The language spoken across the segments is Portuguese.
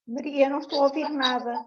Maria, não estou a ouvir nada.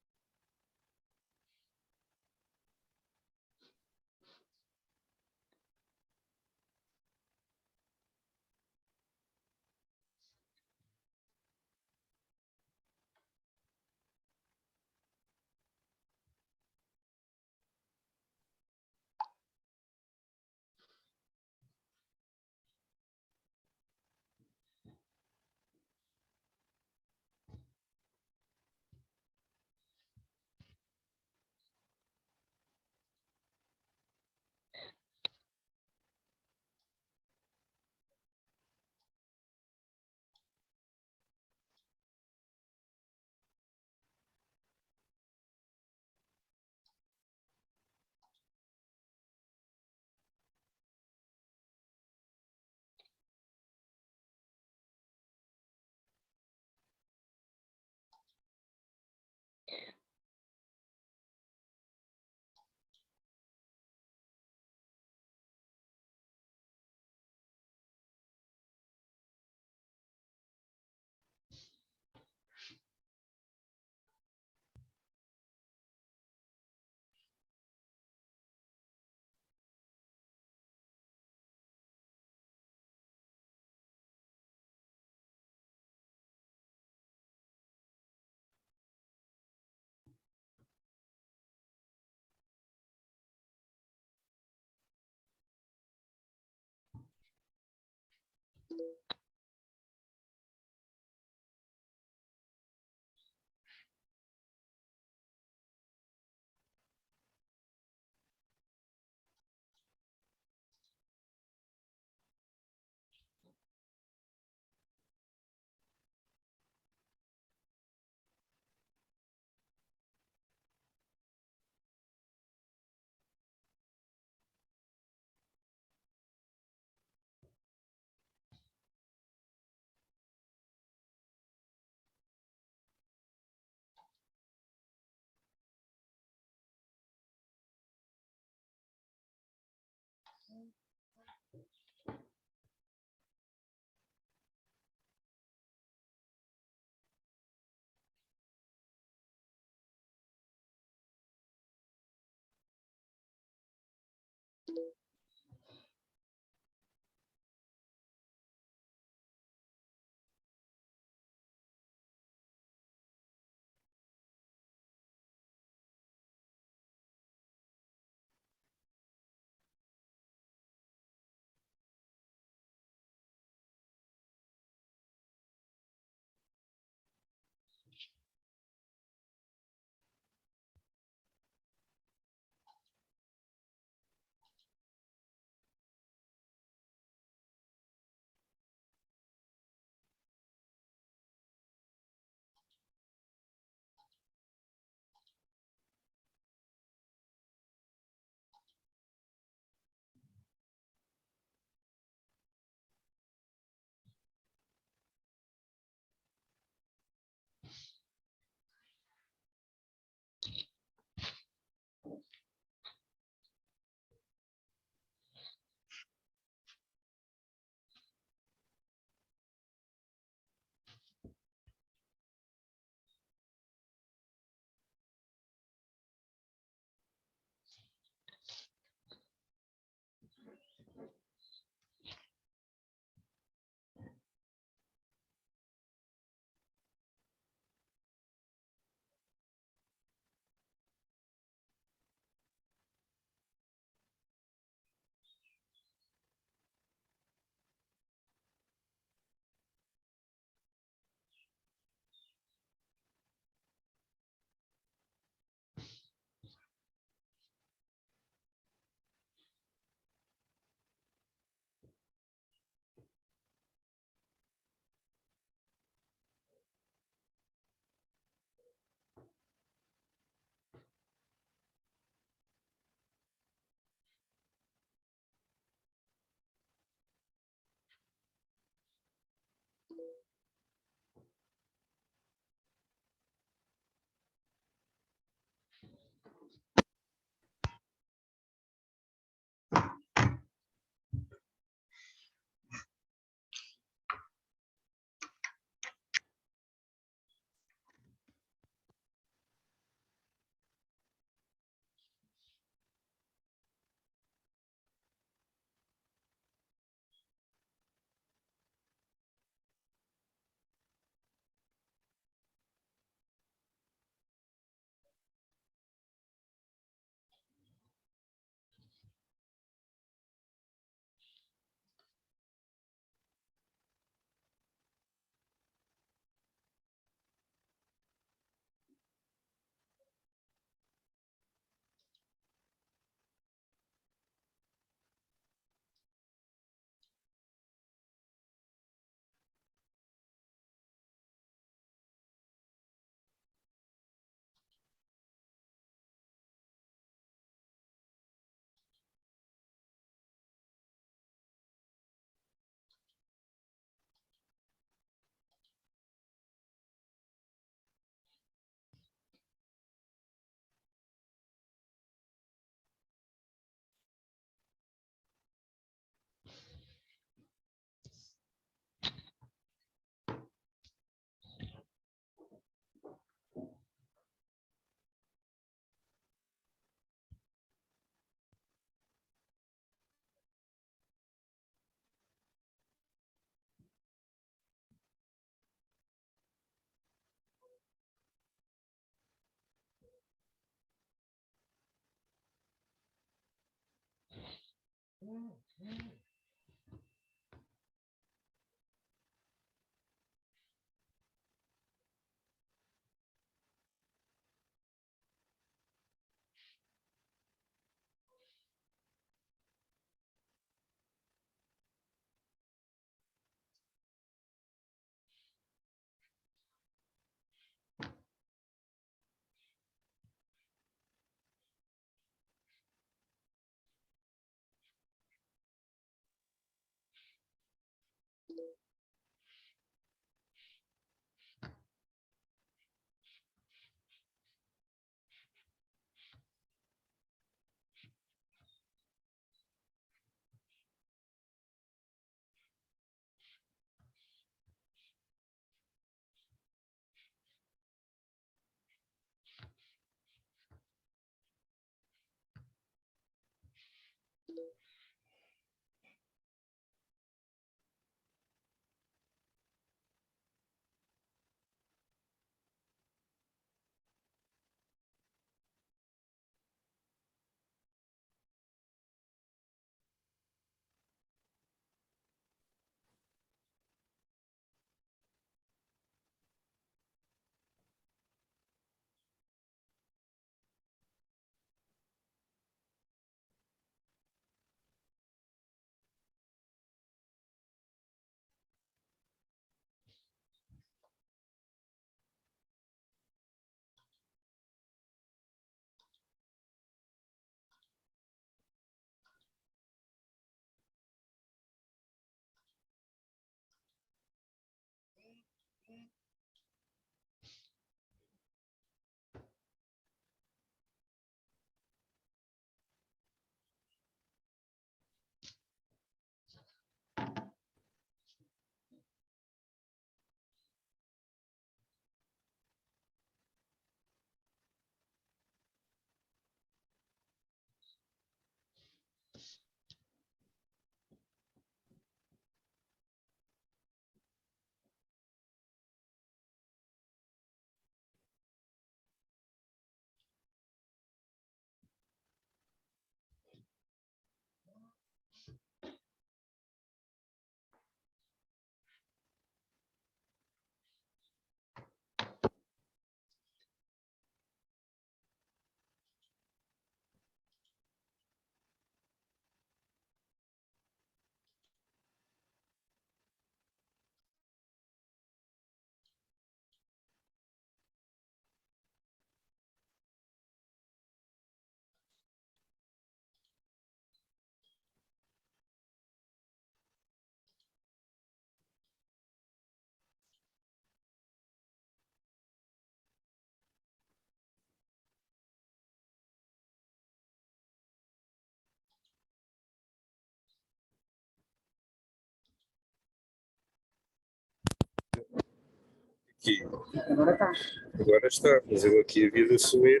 Aqui. Agora está. Agora está, mas eu aqui a vida subir.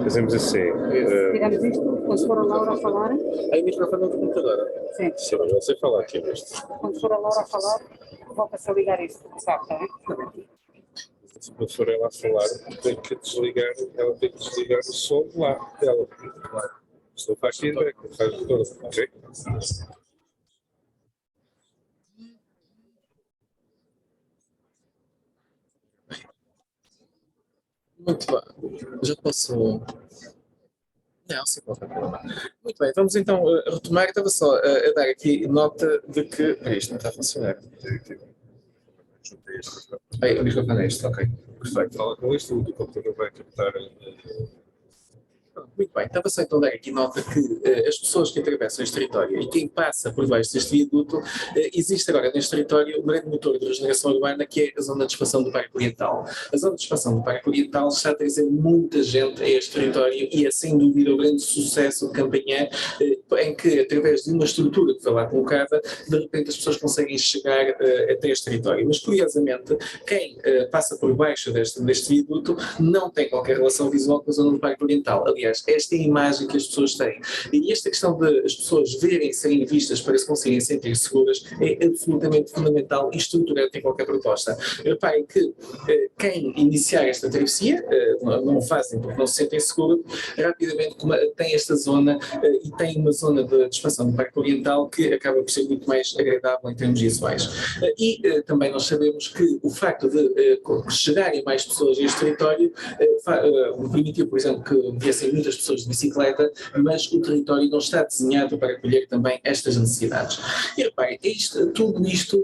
Fazemos assim. Tiramos isto, quando for a Laura a falar. Aí o microfone do computador. Sim. Sim, eu sei falar aqui neste. Quando for a Laura a falar, volta-se a ligar isto, sabe, está bem? Se eu for ela a falar, tem que desligar, ela tem que desligar o som lá dela. Senão faz feedback, faz de todo. Ok? Muito bem, já posso. Não, sem qualquer problema. Muito bem, vamos então retomar. Estava só a dar aqui nota de que. Isto não está a funcionar. Aí, o microfone é este, ok. Perfeito. Fala com isto, o computador vai captar. Muito bem, estava só então a dar aqui nota que as pessoas que atravessam este território e quem passa por debaixo deste viaduto, existe agora neste território um grande motor de regeneração urbana que é a zona de expansão do Parque Oriental. A zona de expansão do Parque Oriental está a trazer muita gente a este território e é sem dúvida o grande sucesso de Campanhã, em que através de uma estrutura que foi lá colocada, de repente as pessoas conseguem chegar até este território. Mas curiosamente, quem passa por baixo deste viaduto não tem qualquer relação visual com a zona do Parque Oriental. Aliás, esta é a imagem que as pessoas têm. E esta questão de as pessoas verem, serem vistas para se conseguirem sentir seguras é absolutamente fundamental e estruturante em qualquer proposta. Reparem que quem iniciar esta travessia, não o fazem porque não se sentem seguros, rapidamente tem esta zona e tem uma zona de expansão do Parque Oriental que acaba por ser muito mais agradável em termos visuais. E também nós sabemos que o facto de chegarem mais pessoas a este território permitiu, por exemplo, que viessem muitas pessoas de bicicleta, mas o território não está desenhado para acolher também estas necessidades. E reparem, tudo isto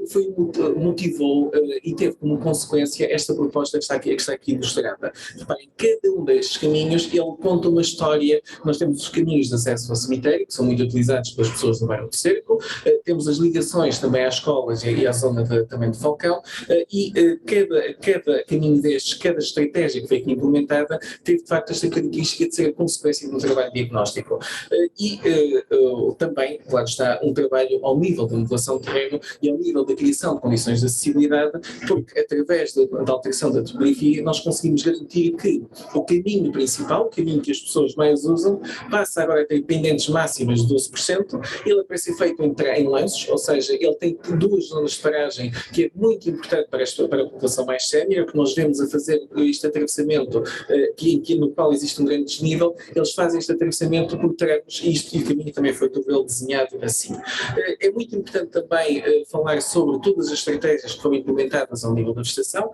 motivou e teve como consequência esta proposta que está aqui ilustrada. Reparem, cada um destes caminhos, ele conta uma história. Nós temos os caminhos de acesso ao cemitério, que são muito utilizados pelas pessoas do bairro do Cerco, temos as ligações também às escolas e à zona também de Falcão, e cada caminho destes, cada estratégia que foi aqui implementada, teve de facto esta característica de ser a consequência de um trabalho diagnóstico. E também, claro está, um trabalho ao nível da modelação de terreno e ao nível da criação de condições de acessibilidade, porque através da alteração da topografia nós conseguimos garantir que o caminho principal, o caminho que as pessoas mais usam, passa agora a ter pendentes máximas de 12%, ele vai ser feito em lanços, ou seja, ele tem duas zonas de paragem, que é muito importante para a população mais sénior, que nós vemos a fazer este atravessamento, no qual existe um grande desnível, eles fazem este atravessamento por tramos e o caminho também foi todo ele desenhado assim. É muito importante também falar sobre todas as estratégias que foram implementadas ao nível da vegetação.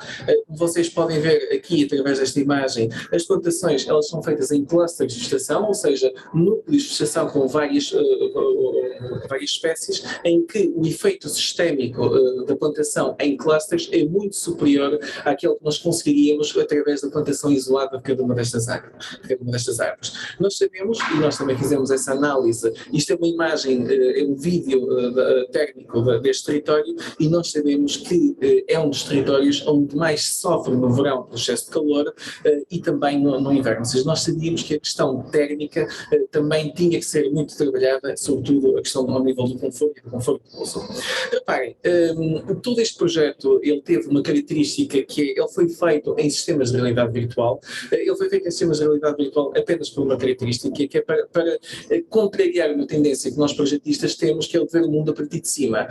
Vocês podem ver aqui, através desta imagem, as plantações, elas são feitas em clusters de vegetação, ou seja, núcleos de vegetação com várias espécies, em que o efeito sistémico da plantação em clusters é muito superior àquele que nós conseguiríamos através da plantação isolada de cada uma destas árvores. Nós sabemos, e nós também fizemos essa análise, isto é uma imagem, é um vídeo técnico deste território, e nós sabemos que é um dos territórios onde mais sofre no verão pelo excesso de calor e também no inverno. Ou seja, nós sabíamos que a questão térmica também tinha que ser muito trabalhada, sobretudo a questão ao nível do conforto e do conforto do uso. Reparem, todo este projeto, ele teve uma característica que ele foi feito em sistemas de realidade virtual. Ele foi feito em sistemas de realidade virtual apenas por uma característica, que é para contrariar uma tendência que nós projetistas temos, que é o de ver o mundo a partir de cima.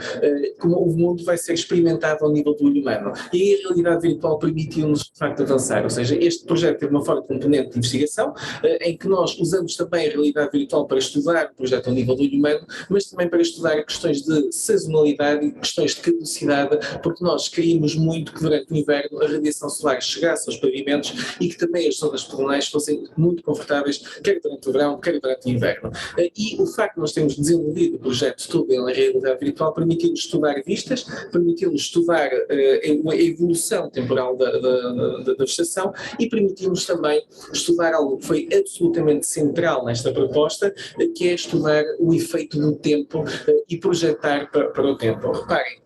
Como o mundo vai ser experimentado ao nível do olho humano. E aí a realidade virtual permitiu-nos, de facto, avançar. Ou seja, este projeto teve uma forte componente de investigação, em que nós usamos também a realidade virtual para estudar o projeto ao nível do olho humano, mas também para estudar questões de sazonalidade e questões de caducidade, porque nós queríamos muito que durante o inverno a radiação solar chegasse aos pavimentos e que também as zonas pedonais fossem muito confortáveis, quer durante o verão, quer durante o inverno. E o facto de nós termos desenvolvido o projeto todo em realidade virtual permitiu-nos estudar vistas, permitiu-nos estudar a evolução temporal da vegetação e permitiu-nos também estudar algo que foi absolutamente central nesta proposta, que é estudar o efeito do tempo e projetar para o tempo. Reparem,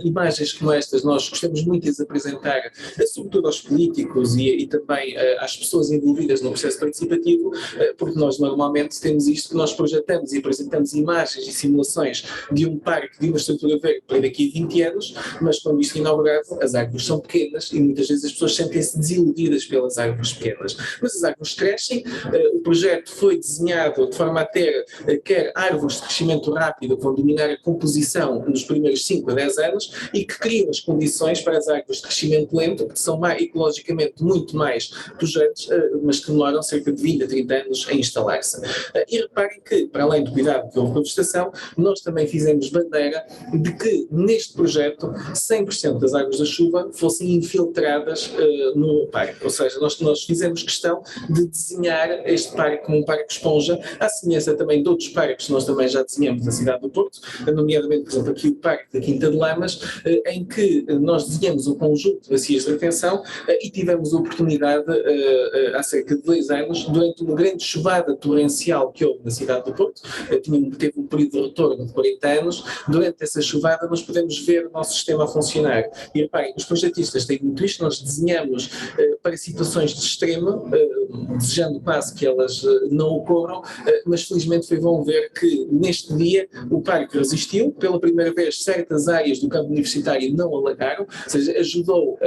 imagens como estas nós gostamos muito de apresentar, sobretudo aos políticos e também às pessoas envolvidas no processo participativo, porque nós normalmente temos isto que nós projetamos e apresentamos imagens e simulações de um parque, de uma estrutura verde para daqui a 20 anos, mas quando isto é inaugurado, as árvores são pequenas e muitas vezes as pessoas sentem-se desiludidas pelas árvores pequenas. Mas as árvores crescem, o projeto foi desenhado de forma a ter quer árvores de crescimento rápido que vão dominar a composição nos primeiros 5 a 10 anos e que criam as condições para as árvores de crescimento lento, que são ecologicamente muito mais pujantes, mas que demoram cerca de 20 a 30 anos a instalar-se. E reparem que, para além do cuidado que houve com a vegetação, nós também fizemos bandeira de que neste projeto 100% das águas da chuva fossem infiltradas no parque. Ou seja, nós fizemos questão de desenhar este parque como um parque esponja, à semelhança também de outros parques que nós também já desenhamos na cidade do Porto, nomeadamente, por exemplo, aqui o Parque da Quinta de Lamas, em que nós desenhamos um conjunto de bacias de retenção e tivemos a oportunidade realidade, há cerca de 2 anos, durante uma grande chuvada torrencial que houve na cidade do Porto, teve um período de retorno de 40 anos, durante essa chuvada nós podemos ver o nosso sistema a funcionar. E reparem, os projetistas têm muito isto, nós desenhamos para situações de extremo, desejando quase que elas não ocorram, mas felizmente foi bom ver que neste dia o parque resistiu, pela primeira vez certas áreas do campo universitário não alagaram, ou seja, ajudou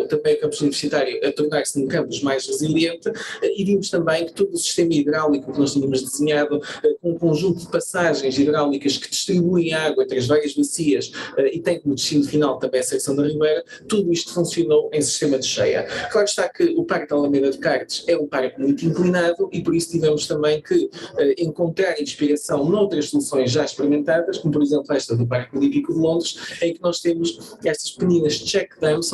também o campus universitário a tornar-se um campus mais resiliente, e vimos também que todo o sistema hidráulico que nós tínhamos desenhado, com um conjunto de passagens hidráulicas que distribuem água entre as várias bacias e tem como destino final também a secção da Ribeira, tudo isto funcionou em sistema de cheia. Claro está que o Parque da Alameda de Cartes é um parque muito inclinado e por isso tivemos também que encontrar inspiração noutras soluções já experimentadas, como por exemplo esta do Parque Olímpico de Londres, em que nós temos estas pequenas check dams,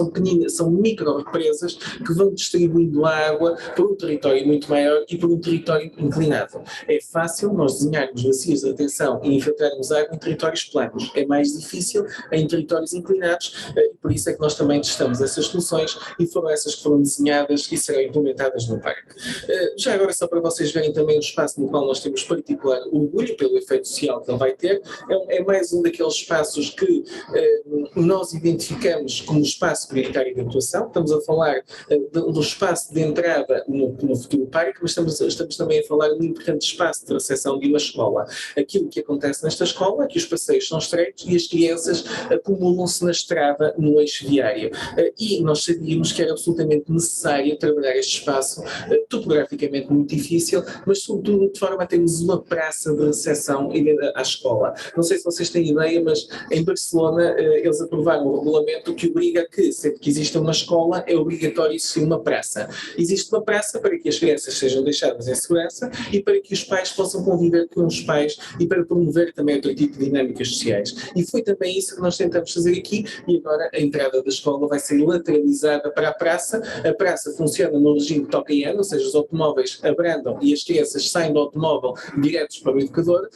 são micro represas que vão distribuindo a água por um território muito maior e por um território inclinado. É fácil nós desenharmos bacias de retenção e infiltrarmos água em territórios planos. É mais difícil em territórios inclinados e por isso é que nós também testamos essas soluções e foram essas que foram desenhadas e serão implementadas no parque. Já agora, só para vocês verem também o espaço no qual nós temos particular orgulho pelo efeito social que ele vai ter, é mais um daqueles espaços que nós identificamos como espaço prioritário de atuação. Estamos a falar do espaço de entrada no futuro parque, mas estamos também a falar de um importante espaço de recepção de uma escola. Aquilo que acontece nesta escola é que os passeios são estreitos e as crianças acumulam-se na estrada no eixo viário. E nós sabíamos que era absolutamente necessário trabalhar este espaço, topograficamente muito difícil, mas sobretudo de forma a termos uma praça de recepção à escola. Não sei se vocês têm ideia, mas em Barcelona eles aprovaram um regulamento que obriga que, sempre que exista uma escola, é obrigatório existir uma praça. Existe uma praça para que as crianças sejam deixadas em segurança e para que os pais possam conviver com os pais e para promover também outro tipo de dinâmicas sociais. E foi também isso que nós tentamos fazer aqui e agora a entrada da escola vai ser lateralizada para a praça. A praça funciona no regime toca em ano, ou seja, os automóveis abrandam e as crianças saem do automóvel diretos para o educador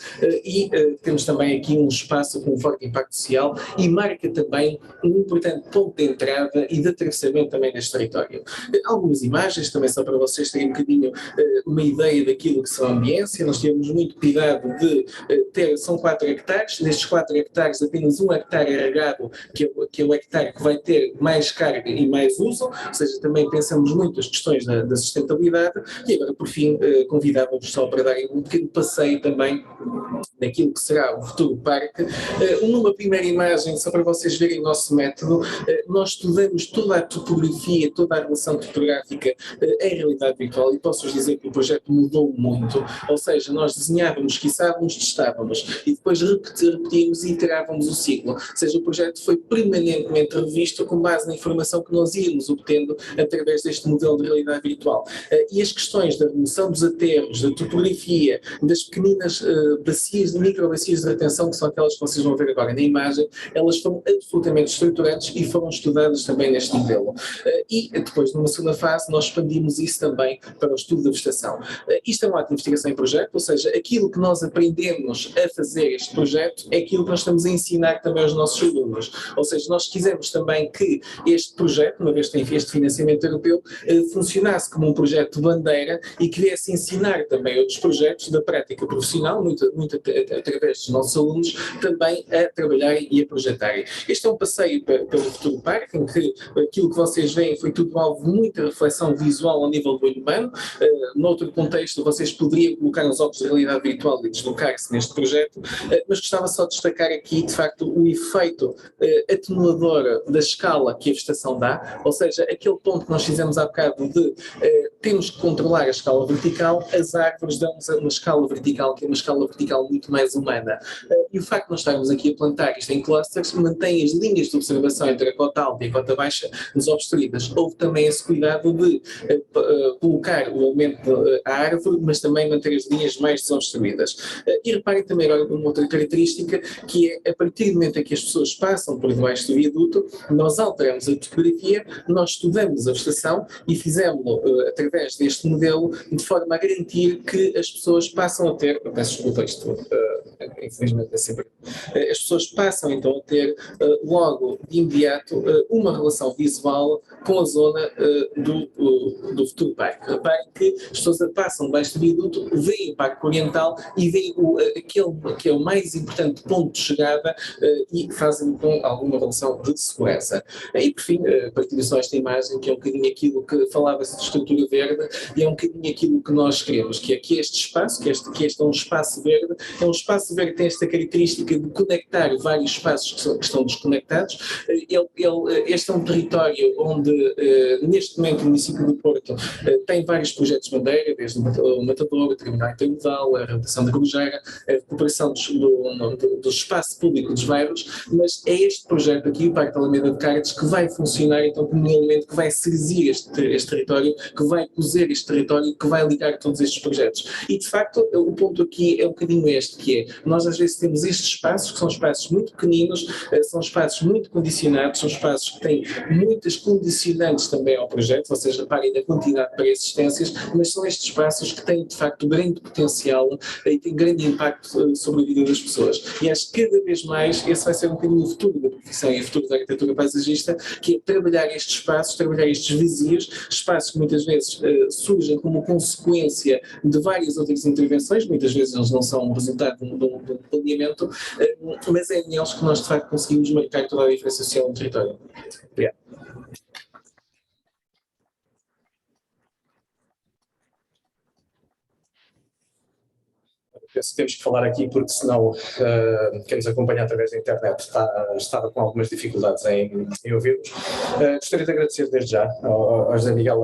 e temos também aqui um espaço com um forte impacto social e marca também um importante ponto de entrada e de atravessamento também deste território. Algumas imagens também só para vocês terem um bocadinho uma ideia daquilo que são a ambiência. Nós tivemos muito cuidado de são 4 hectares, destes 4 hectares apenas 1 hectare é regado, que é o hectare que vai ter mais carga e mais uso, ou seja, também pensamos muito as questões da sustentabilidade e agora por fim convidava-vos só para darem um pequeno passeio também daquilo que será o futuro parque. Numa primeira imagem, só para vocês verem o nosso método, nós estudamos toda a topografia, toda a relação topográfica em realidade virtual e posso-vos dizer que o projeto mudou muito, ou seja, nós desenhávamos, esquiçávamos, testávamos e depois repetíamos e iterávamos o ciclo, ou seja, o projeto foi permanentemente revisto com base na informação que nós íamos obtendo através deste modelo de realidade virtual. E as questões da remoção dos aterros, da topografia, das pequeninas bacias, microbacias de retenção, que são aquelas que vocês vão ver agora na imagem, elas foram absolutamente estruturantes e foram estudadas também neste modelo. E depois, numa segunda fase, nós expandimos isso também para o estudo da vegetação. Isto é um ato de investigação em projeto, ou seja, aquilo que nós aprendemos a fazer este projeto é aquilo que nós estamos a ensinar também aos nossos alunos. Ou seja, nós quisemos também que este projeto, uma vez que tem este financiamento europeu, funcionasse como um projeto de bandeira e que viesse ensinar também outros projetos da prática profissional, muito através dos nossos alunos, também a trabalharem e a projetarem. Este é um passeio pelo futuro parque, em que aquilo que vocês veem foi tudo alvo de muita reflexão visual ao nível do olho humano. Noutro contexto, vocês poderiam colocar os óculos de realidade virtual e deslocar-se neste projeto, mas gostava só de destacar aqui, de facto, o efeito atenuador da escala que a vegetação dá, ou seja, aquele ponto que nós fizemos há bocado de temos que controlar a escala vertical, as árvores dão-nos uma escala vertical, que é uma escala vertical muito mais humana. E o facto de nós estarmos aqui a plantar isto em clusters mantém as linhas de observação entre a cota alta e a cota baixa desobstruídas. Houve também esse cuidado de colocar o aumento da árvore, mas também manter as linhas mais desobstruídas. E reparem também agora uma outra característica, que é a partir do momento em que as pessoas passam por debaixo do viaduto, nós alteramos a topografia, nós estudamos a vegetação e fizemos-lo através deste modelo de forma a garantir que as pessoas passam a ter, peço desculpa, isto infelizmente é sempre. As pessoas passam então a ter logo de imediato uma relação visual com a zona do futuro parque. Reparem que as pessoas passam debaixo do viaduto, veem o Parque Oriental e veem aquele que é o mais importante ponto de chegada e fazem com alguma relação de segurança. E por fim, partilho só esta imagem que é um bocadinho aquilo que falava-se de estrutura verde e é um bocadinho aquilo que nós queremos, que é que este espaço, que este é um espaço verde, é um espaço verde que tem esta característica de conectar vários espaços que estão desconectados. Este é um território onde, neste momento, o município do Porto tem vários projetos de bandeira, desde o Matador, o terminal intermodal, a reabilitação da Corujeira, a recuperação do espaço público dos bairros, mas é este projeto aqui, o Parque da Alameda de Cartes, que vai funcionar então como um elemento que vai seduzir este território, que vai cozer este território, que vai ligar todos estes projetos. E, de facto, o ponto aqui é um bocadinho este, que é, nós às vezes temos estes espaços, que são espaços muito pequeninos, são espaços muito condicionados, são espaços que têm muitas condicionantes também ao projeto, vocês reparem na quantidade de pré-existências, mas são estes espaços que têm, de facto, grande potencial e têm grande impacto sobre a vida das pessoas. E acho que cada vez mais esse vai ser um bocadinho o futuro da profissão e o futuro da arquitetura paisagista, que é trabalhar estes espaços, trabalhar estes vazios, espaços que muitas vezes surgem como consequência de várias outras intervenções, muitas vezes eles não são resultado de um planeamento, mas é neles que nós de facto conseguimos marcar toda a diferenciação no território. Obrigado. Penso que temos que falar aqui porque senão quem nos acompanha através da internet estava com algumas dificuldades em ouvir-nos. Gostaria de agradecer desde já ao José Miguel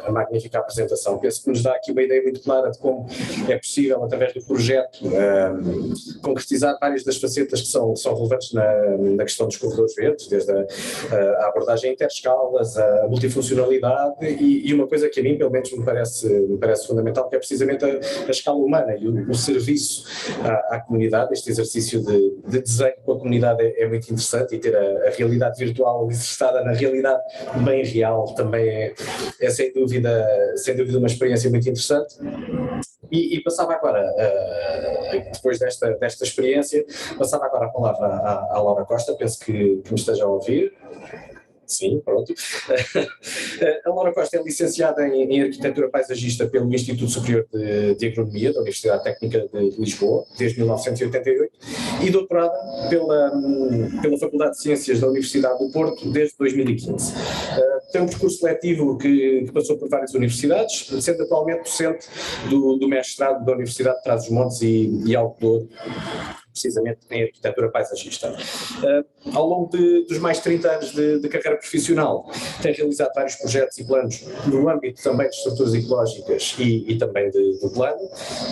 a magnífica apresentação. Penso que nos dá aqui uma ideia muito clara de como é possível, através do projeto, concretizar várias das facetas que são relevantes na questão dos corredores verdes, desde a abordagem interescalas, a multifuncionalidade e uma coisa que a mim, pelo menos, me parece fundamental, que é precisamente a escala humana e o serviço à comunidade. Este exercício de desenho com a comunidade é muito interessante e ter a realidade virtual exercitada na realidade bem real também é sem dúvida uma experiência muito interessante. E passava agora, depois desta experiência, passava agora a palavra à Laura Costa, penso que me esteja a ouvir. Sim, pronto. A Laura Costa é licenciada em Arquitetura Paisagista pelo Instituto Superior de Agronomia da Universidade Técnica de Lisboa, desde 1988, e doutorada pela Faculdade de Ciências da Universidade do Porto, desde 2015. Tem um percurso seletivo que passou por várias universidades, sendo atualmente docente do mestrado da Universidade de Trás-os-Montes e Alto Douro, precisamente em arquitetura paisagista. Ao longo dos mais 30 anos de carreira profissional, tem realizado vários projetos e planos no âmbito também de estruturas ecológicas e também do plano,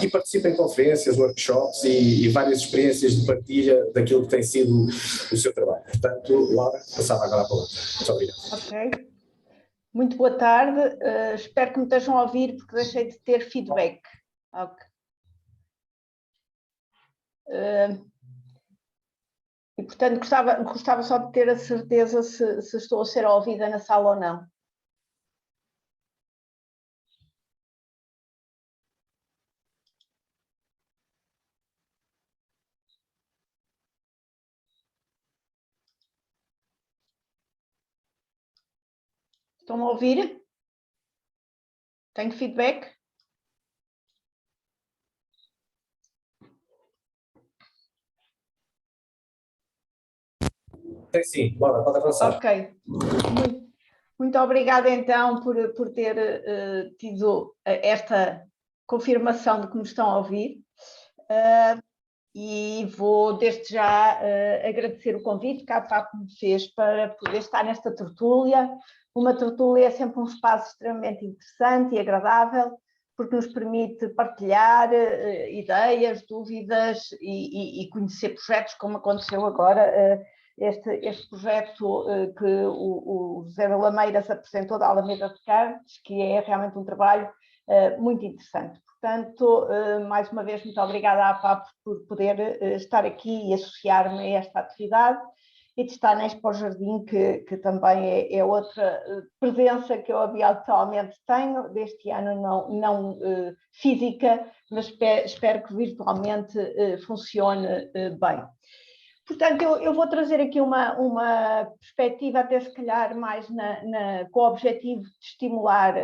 e participa em conferências, workshops e várias experiências de partilha daquilo que tem sido o seu trabalho. Portanto, Laura, passava agora a palavra. Muito obrigado. Ok. Muito boa tarde. Espero que me estejam a ouvir porque deixei de ter feedback. Ok. E, portanto, gostava só de ter a certeza se estou a ser ouvida na sala ou não. Estão a ouvir? Tenho feedback? Tem sim, Laura, pode avançar. Ok. Muito obrigada então por ter tido esta confirmação de que me estão a ouvir. E vou desde já agradecer o convite que a FAP me fez para poder estar nesta tertúlia. Uma tertúlia é sempre um espaço extremamente interessante e agradável, porque nos permite partilhar ideias, dúvidas e conhecer projetos, como aconteceu agora, este projeto que o José de Lameiras apresentou da Alameda de Cartes, que é realmente um trabalho muito interessante. Portanto, mais uma vez, muito obrigada à APAP por poder estar aqui e associar-me a esta atividade. e de estar na Expo Jardim, que também é outra presença que eu habitualmente tenho, deste ano não física, mas espero que virtualmente funcione bem. Portanto, eu vou trazer aqui uma perspectiva, até se calhar mais com o objetivo de estimular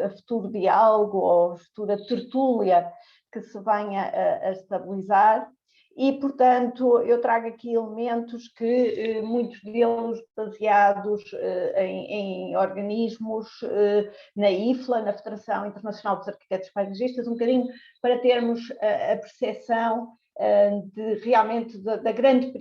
a futuro diálogo ou a futura tertúlia que se venha a estabilizar. E, portanto, eu trago aqui elementos que, muitos deles baseados em organismos, na IFLA, na Federação Internacional dos Arquitetos Paisagistas, um bocadinho para termos a percepção realmente da grande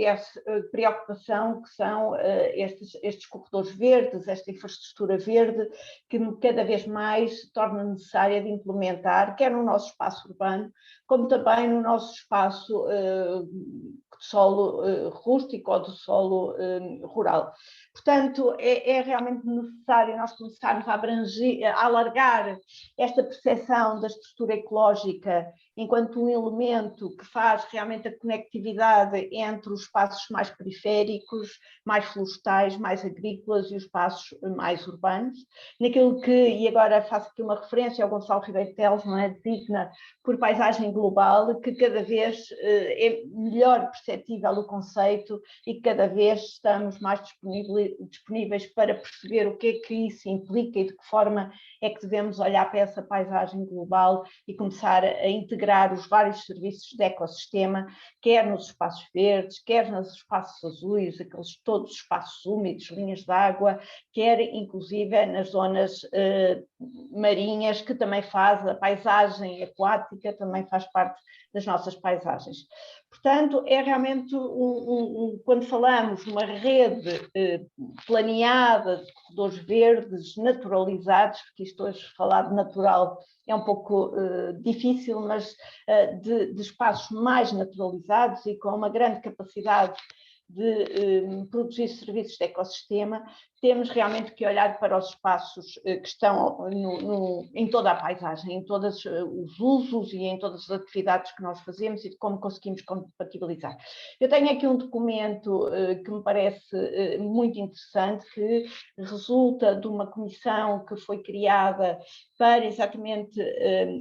preocupação que são estes corredores verdes, esta infraestrutura verde, que cada vez mais se torna necessária de implementar, quer no nosso espaço urbano, como também no nosso espaço de solo rústico ou de solo rural. Portanto, é realmente necessário nós começarmos a alargar esta percepção da estrutura ecológica enquanto um elemento que faz realmente a conectividade entre os espaços mais periféricos, mais florestais, mais agrícolas e os espaços mais urbanos. Naquilo que, e agora faço aqui uma referência ao Gonçalo Ribeiro Teles, não é? Designa por paisagem global, que cada vez é melhor perceptível o conceito e que cada vez estamos mais disponíveis para perceber o que é que isso implica e de que forma é que devemos olhar para essa paisagem global e começar a integrar os vários serviços de ecossistema, quer nos espaços verdes, quer nos espaços azuis, todos os espaços úmidos, linhas de água, quer inclusive nas zonas marinhas, que também faz a paisagem aquática, também faz parte das nossas paisagens. Portanto, é realmente, quando falamos uma rede planeada de corredores verdes, naturalizados, porque isto hoje falar de natural é um pouco difícil, mas de espaços mais naturalizados e com uma grande capacidade de produzir serviços de ecossistema, temos realmente que olhar para os espaços que estão em toda a paisagem, em todos os usos e em todas as atividades que nós fazemos e de como conseguimos compatibilizar. Eu tenho aqui um documento que me parece muito interessante, que resulta de uma comissão que foi criada para exatamente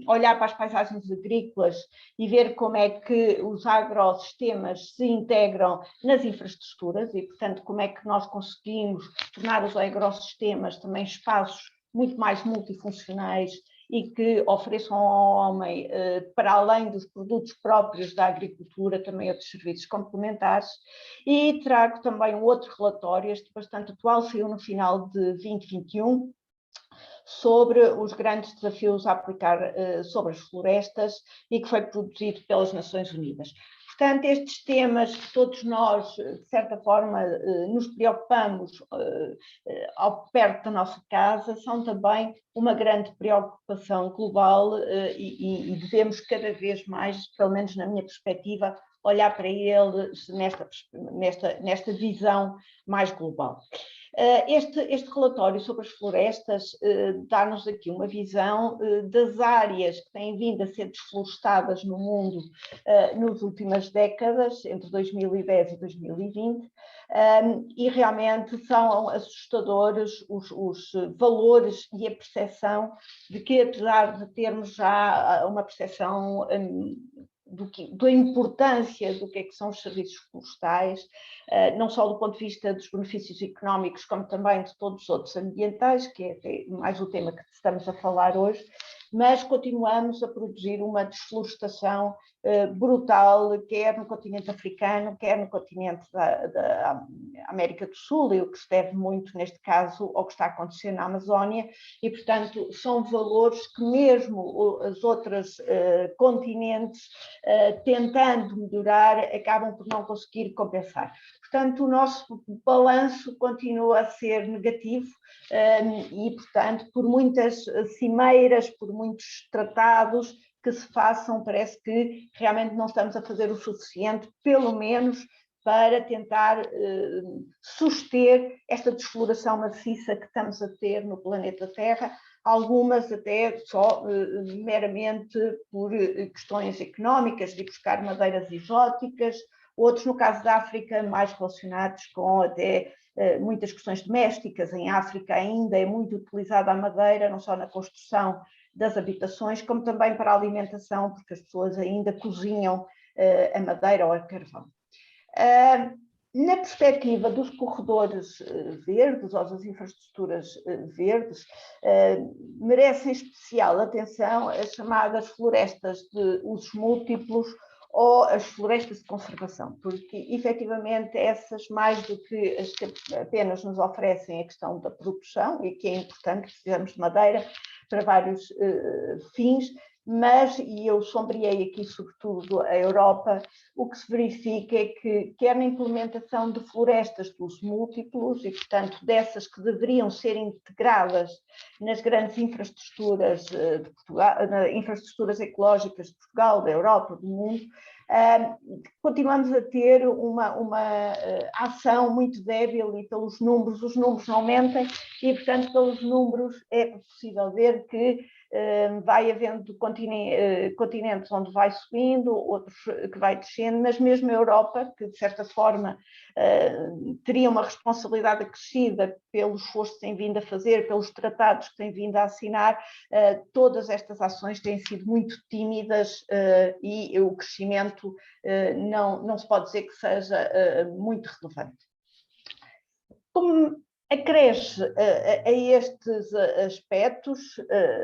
olhar para as paisagens agrícolas e ver como é que os agrossistemas se integram nas infraestruturas e, portanto, como é que nós conseguimos tornar os agrossistemas também espaços muito mais multifuncionais e que ofereçam ao homem, para além dos produtos próprios da agricultura, também outros serviços complementares. E trago também um outro relatório, este bastante atual, saiu no final de 2021, sobre os grandes desafios a aplicar sobre as florestas e que foi produzido pelas Nações Unidas. Portanto, estes temas que todos nós, de certa forma, nos preocupamos ao perto da nossa casa, são também uma grande preocupação global e devemos cada vez mais, pelo menos na minha perspectiva, olhar para eles nesta visão mais global. Este relatório sobre as florestas dá-nos aqui uma visão das áreas que têm vindo a ser desflorestadas no mundo nas últimas décadas, entre 2010 e 2020, e realmente são assustadores os valores e a percepção de que, apesar de termos já uma percepção da importância do que são os serviços florestais, não só do ponto de vista dos benefícios económicos, como também de todos os outros ambientais, que é mais o tema que estamos a falar hoje, mas continuamos a produzir uma desflorestação brutal, quer no continente africano, quer no continente da América do Sul, e o que se deve muito, neste caso, ao que está acontecendo na Amazónia, e, portanto, são valores que mesmo as outras continentes, tentando melhorar, acabam por não conseguir compensar. Portanto, o nosso balanço continua a ser negativo e, portanto, por muitas cimeiras, por muitos tratados que se façam, parece que realmente não estamos a fazer o suficiente, pelo menos para tentar suster esta desfloração maciça que estamos a ter no planeta Terra, algumas até só meramente por questões económicas, de buscar madeiras exóticas, outros, no caso da África, mais relacionados com até muitas questões domésticas. Em África ainda é muito utilizada a madeira, não só na construção das habitações, como também para a alimentação, porque as pessoas ainda cozinham a madeira ou a carvão. Na perspectiva dos corredores verdes ou das infraestruturas verdes, merecem especial atenção as chamadas florestas de usos múltiplos ou as florestas de conservação, porque efetivamente essas, mais do que as que apenas nos oferecem a questão da produção, e que é importante, precisamos de madeira para vários fins, mas, e eu sombreei aqui sobretudo a Europa, o que se verifica é que, quer na implementação de florestas de uso múltiplos, e portanto dessas que deveriam ser integradas nas grandes infraestruturas de Portugal, infraestruturas ecológicas de Portugal, da Europa, do mundo, continuamos a ter uma ação muito débil, e pelos números, os números não mentem, e portanto pelos números é possível ver que vai havendo continentes onde vai subindo, outros que vai descendo, mas mesmo a Europa, que de certa forma teria uma responsabilidade acrescida pelo esforço que tem vindo a fazer, pelos tratados que tem vindo a assinar, todas estas ações têm sido muito tímidas e o crescimento não se pode dizer que seja muito relevante. Como acresce a estes aspectos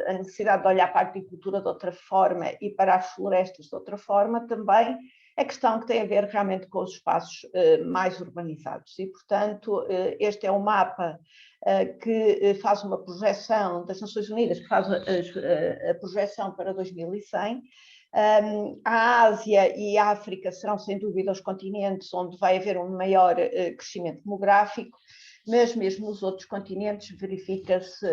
a necessidade de olhar para a agricultura de outra forma e para as florestas de outra forma, também a questão que tem a ver realmente com os espaços mais urbanizados. E, portanto, este é um mapa que faz uma projeção das Nações Unidas, que faz a projeção para 2100. A Ásia e a África serão, sem dúvida, os continentes onde vai haver um maior crescimento demográfico, mas mesmo nos outros continentes verifica-se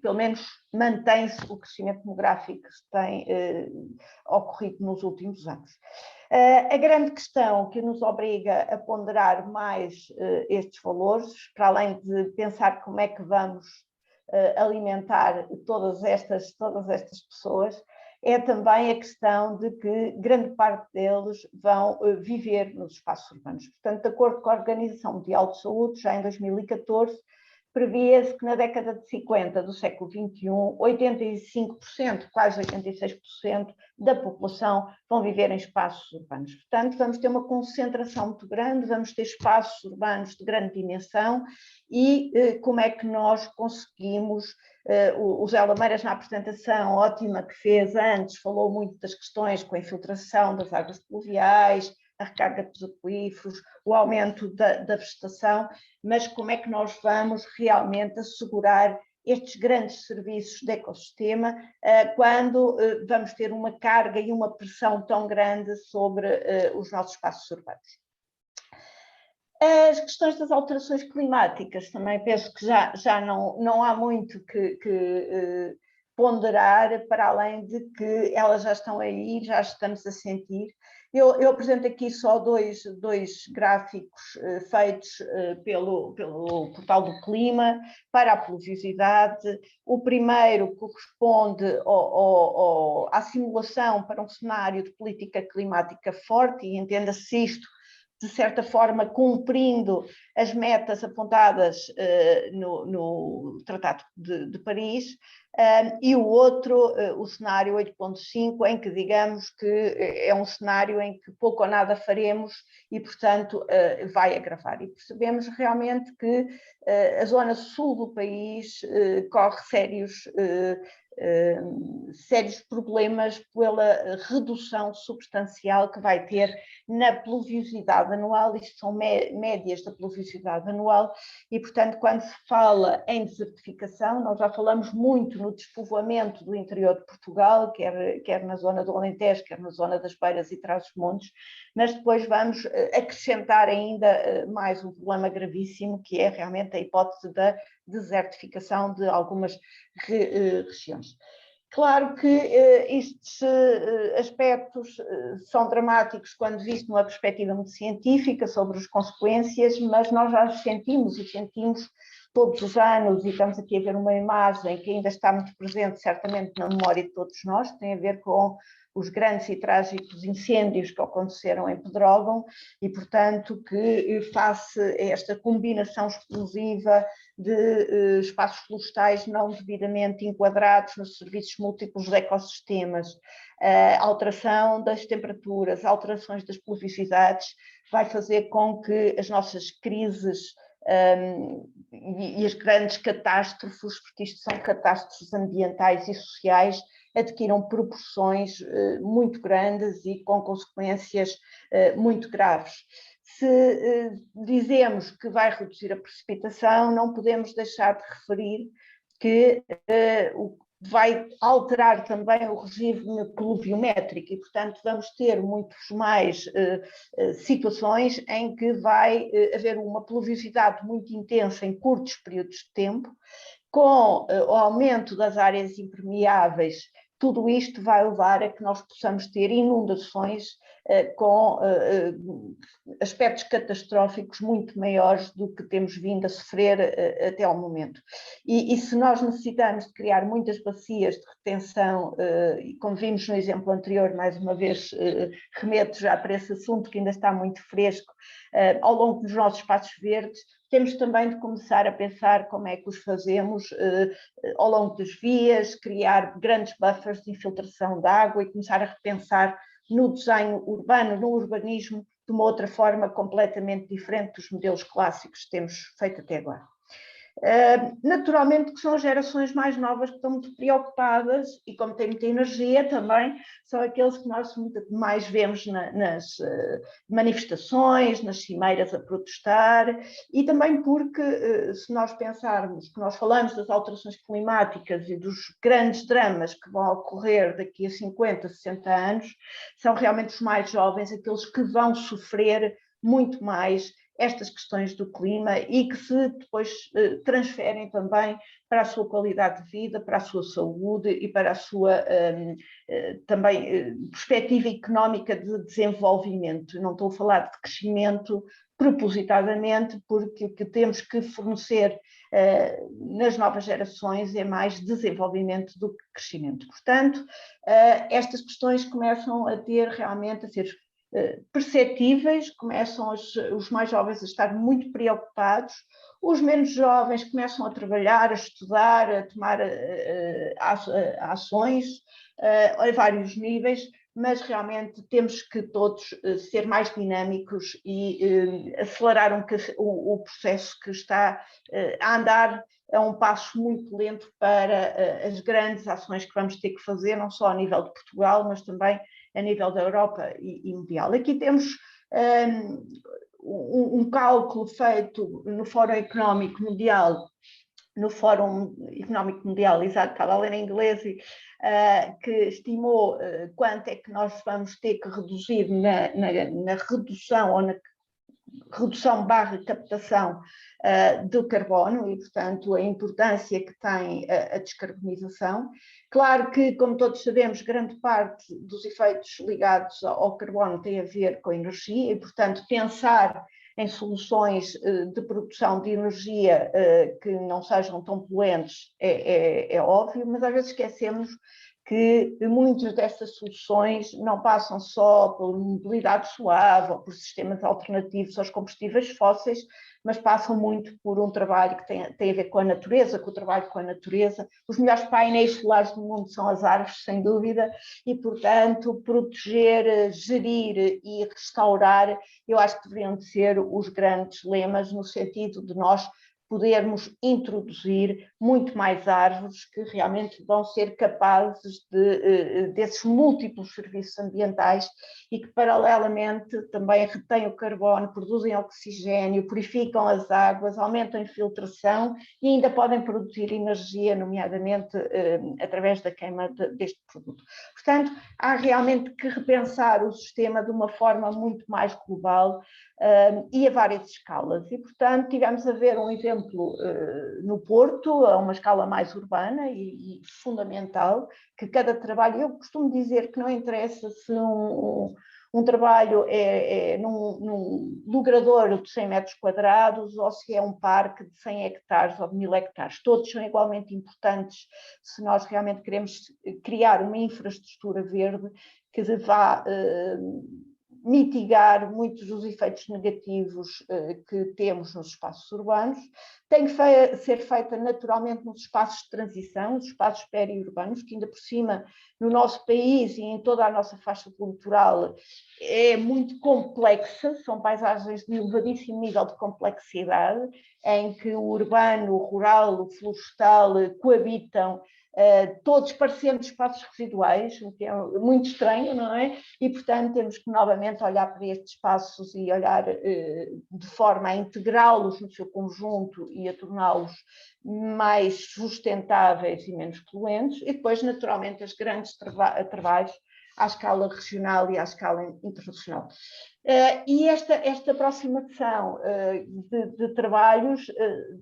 pelo menos mantém-se o crescimento demográfico que tem ocorrido nos últimos anos. A grande questão que nos obriga a ponderar mais estes valores, para além de pensar como é que vamos alimentar todas estas pessoas, é também a questão de que grande parte deles vão viver nos espaços urbanos. Portanto, de acordo com a Organização Mundial de Saúde, já em 2014, previa-se que na década de 50 do século XXI, 85%, quase 86% da população vão viver em espaços urbanos. Portanto, vamos ter uma concentração muito grande, vamos ter espaços urbanos de grande dimensão e como é que nós conseguimos, o Zé Lameiras na apresentação ótima que fez antes, falou muito das questões com a infiltração das águas pluviais, a recarga dos aquíferos, o aumento da vegetação, mas como é que nós vamos realmente assegurar estes grandes serviços de ecossistema quando vamos ter uma carga e uma pressão tão grande sobre os nossos espaços urbanos. As questões das alterações climáticas, também penso que já não há muito que ponderar, para além de que elas já estão aí, já estamos a sentir. Eu apresento aqui só dois gráficos feitos pelo Portal do Clima para a pluviosidade. O primeiro corresponde à simulação para um cenário de política climática forte, e entenda-se isto, de certa forma, cumprindo as metas apontadas no Tratado de Paris, e o outro, o cenário 8.5, em que digamos que é um cenário em que pouco ou nada faremos e, portanto, vai agravar. E percebemos realmente que a zona sul do país corre sérios problemas pela redução substancial que vai ter na pluviosidade anual. Isto são médias da pluviosidade anual e, portanto, quando se fala em desertificação, nós já falamos muito no despovoamento do interior de Portugal, quer na zona do Alentejo, quer na zona das Beiras e Trás-os-Montes, mas depois vamos acrescentar ainda mais um problema gravíssimo, que é realmente a hipótese da desertificação de algumas regiões. Claro que estes aspectos são dramáticos quando visto numa perspectiva muito científica sobre as consequências, mas nós já sentimos todos os anos, e estamos aqui a ver uma imagem que ainda está muito presente, certamente, na memória de todos nós, que tem a ver com os grandes e trágicos incêndios que aconteceram em Pedrógão e, portanto, que face a esta combinação explosiva de espaços florestais não devidamente enquadrados nos serviços múltiplos de ecossistemas, alteração das temperaturas, alterações das pluviosidades, vai fazer com que as nossas crises e as grandes catástrofes, porque isto são catástrofes ambientais e sociais, adquiram proporções muito grandes e com consequências muito graves. Se dizemos que vai reduzir a precipitação, não podemos deixar de referir que vai alterar também o regime pluviométrico e, portanto, vamos ter muitas mais situações em que vai haver uma pluviosidade muito intensa em curtos períodos de tempo, com o aumento das áreas impermeáveis. Tudo isto vai levar a que nós possamos ter inundações com aspectos catastróficos muito maiores do que temos vindo a sofrer até ao momento. E se nós necessitamos de criar muitas bacias de retenção, e como vimos no exemplo anterior, mais uma vez remeto já para esse assunto que ainda está muito fresco, ao longo dos nossos espaços verdes, temos também de começar a pensar como é que os fazemos ao longo das vias, criar grandes buffers de infiltração de água e começar a repensar no desenho urbano, no urbanismo, de uma outra forma completamente diferente dos modelos clássicos que temos feito até agora. Naturalmente que são as gerações mais novas que estão muito preocupadas e como têm muita energia também, são aqueles que nós mais vemos nas manifestações, nas cimeiras a protestar e também porque se nós pensarmos que nós falamos das alterações climáticas e dos grandes dramas que vão ocorrer daqui a 50, 60 anos, são realmente os mais jovens, aqueles que vão sofrer muito mais estas questões do clima e que se depois transferem também para a sua qualidade de vida, para a sua saúde e para a sua também perspectiva económica de desenvolvimento. Não estou a falar de crescimento propositadamente, porque o que temos que fornecer nas novas gerações é mais desenvolvimento do que crescimento. Portanto, estas questões começam a ter realmente a ser perceptíveis, começam os mais jovens a estar muito preocupados, os menos jovens começam a trabalhar, a estudar, a tomar ações a vários níveis, mas realmente temos que todos ser mais dinâmicos e acelerar o processo que está a andar a um passo muito lento para as grandes ações que vamos ter que fazer, não só a nível de Portugal, mas também a nível da Europa e mundial. Aqui temos um cálculo feito no Fórum Económico Mundial, exato, estava a ler em inglês, que estimou quanto é que nós vamos ter que reduzir na redução ou na redução / captação do carbono e, portanto, a importância que tem a descarbonização. Claro que, como todos sabemos, grande parte dos efeitos ligados ao carbono tem a ver com a energia e, portanto, pensar em soluções de produção de energia que não sejam tão poluentes é óbvio, mas às vezes esquecemos que muitas dessas soluções não passam só por mobilidade suave ou por sistemas alternativos aos combustíveis fósseis, mas passam muito por um trabalho que tem a ver com a natureza, com o trabalho com a natureza. Os melhores painéis solares do mundo são as árvores, sem dúvida, e, portanto, proteger, gerir e restaurar, eu acho que deveriam ser os grandes lemas, no sentido de nós podermos introduzir muito mais árvores que realmente vão ser capazes desses múltiplos serviços ambientais e que paralelamente também retêm o carbono, produzem oxigênio, purificam as águas, aumentam a infiltração e ainda podem produzir energia, nomeadamente através da queima deste produto. Portanto, há realmente que repensar o sistema de uma forma muito mais global e a várias escalas. E, portanto, tivemos a ver um exemplo no Porto, a uma escala mais urbana e fundamental, que cada trabalho, eu costumo dizer que não interessa se um trabalho é num logrador de 100 metros quadrados ou se é um parque de 100 hectares ou de 1000 hectares. Todos são igualmente importantes se nós realmente queremos criar uma infraestrutura verde que vá mitigar muitos dos efeitos negativos que temos nos espaços urbanos. Tem que ser feita naturalmente nos espaços de transição, os espaços periurbanos, que ainda por cima no nosso país e em toda a nossa faixa cultural é muito complexa, são paisagens de elevadíssimo nível de complexidade, em que o urbano, o rural, o florestal coabitam, todos parecendo espaços residuais, o que é muito estranho, não é? E, portanto, temos que novamente olhar para estes espaços e olhar de forma a integrá-los no seu conjunto e a torná-los mais sustentáveis e menos poluentes, e depois, naturalmente, os grandes trabalhos à escala regional e à escala internacional. E esta aproximação de trabalhos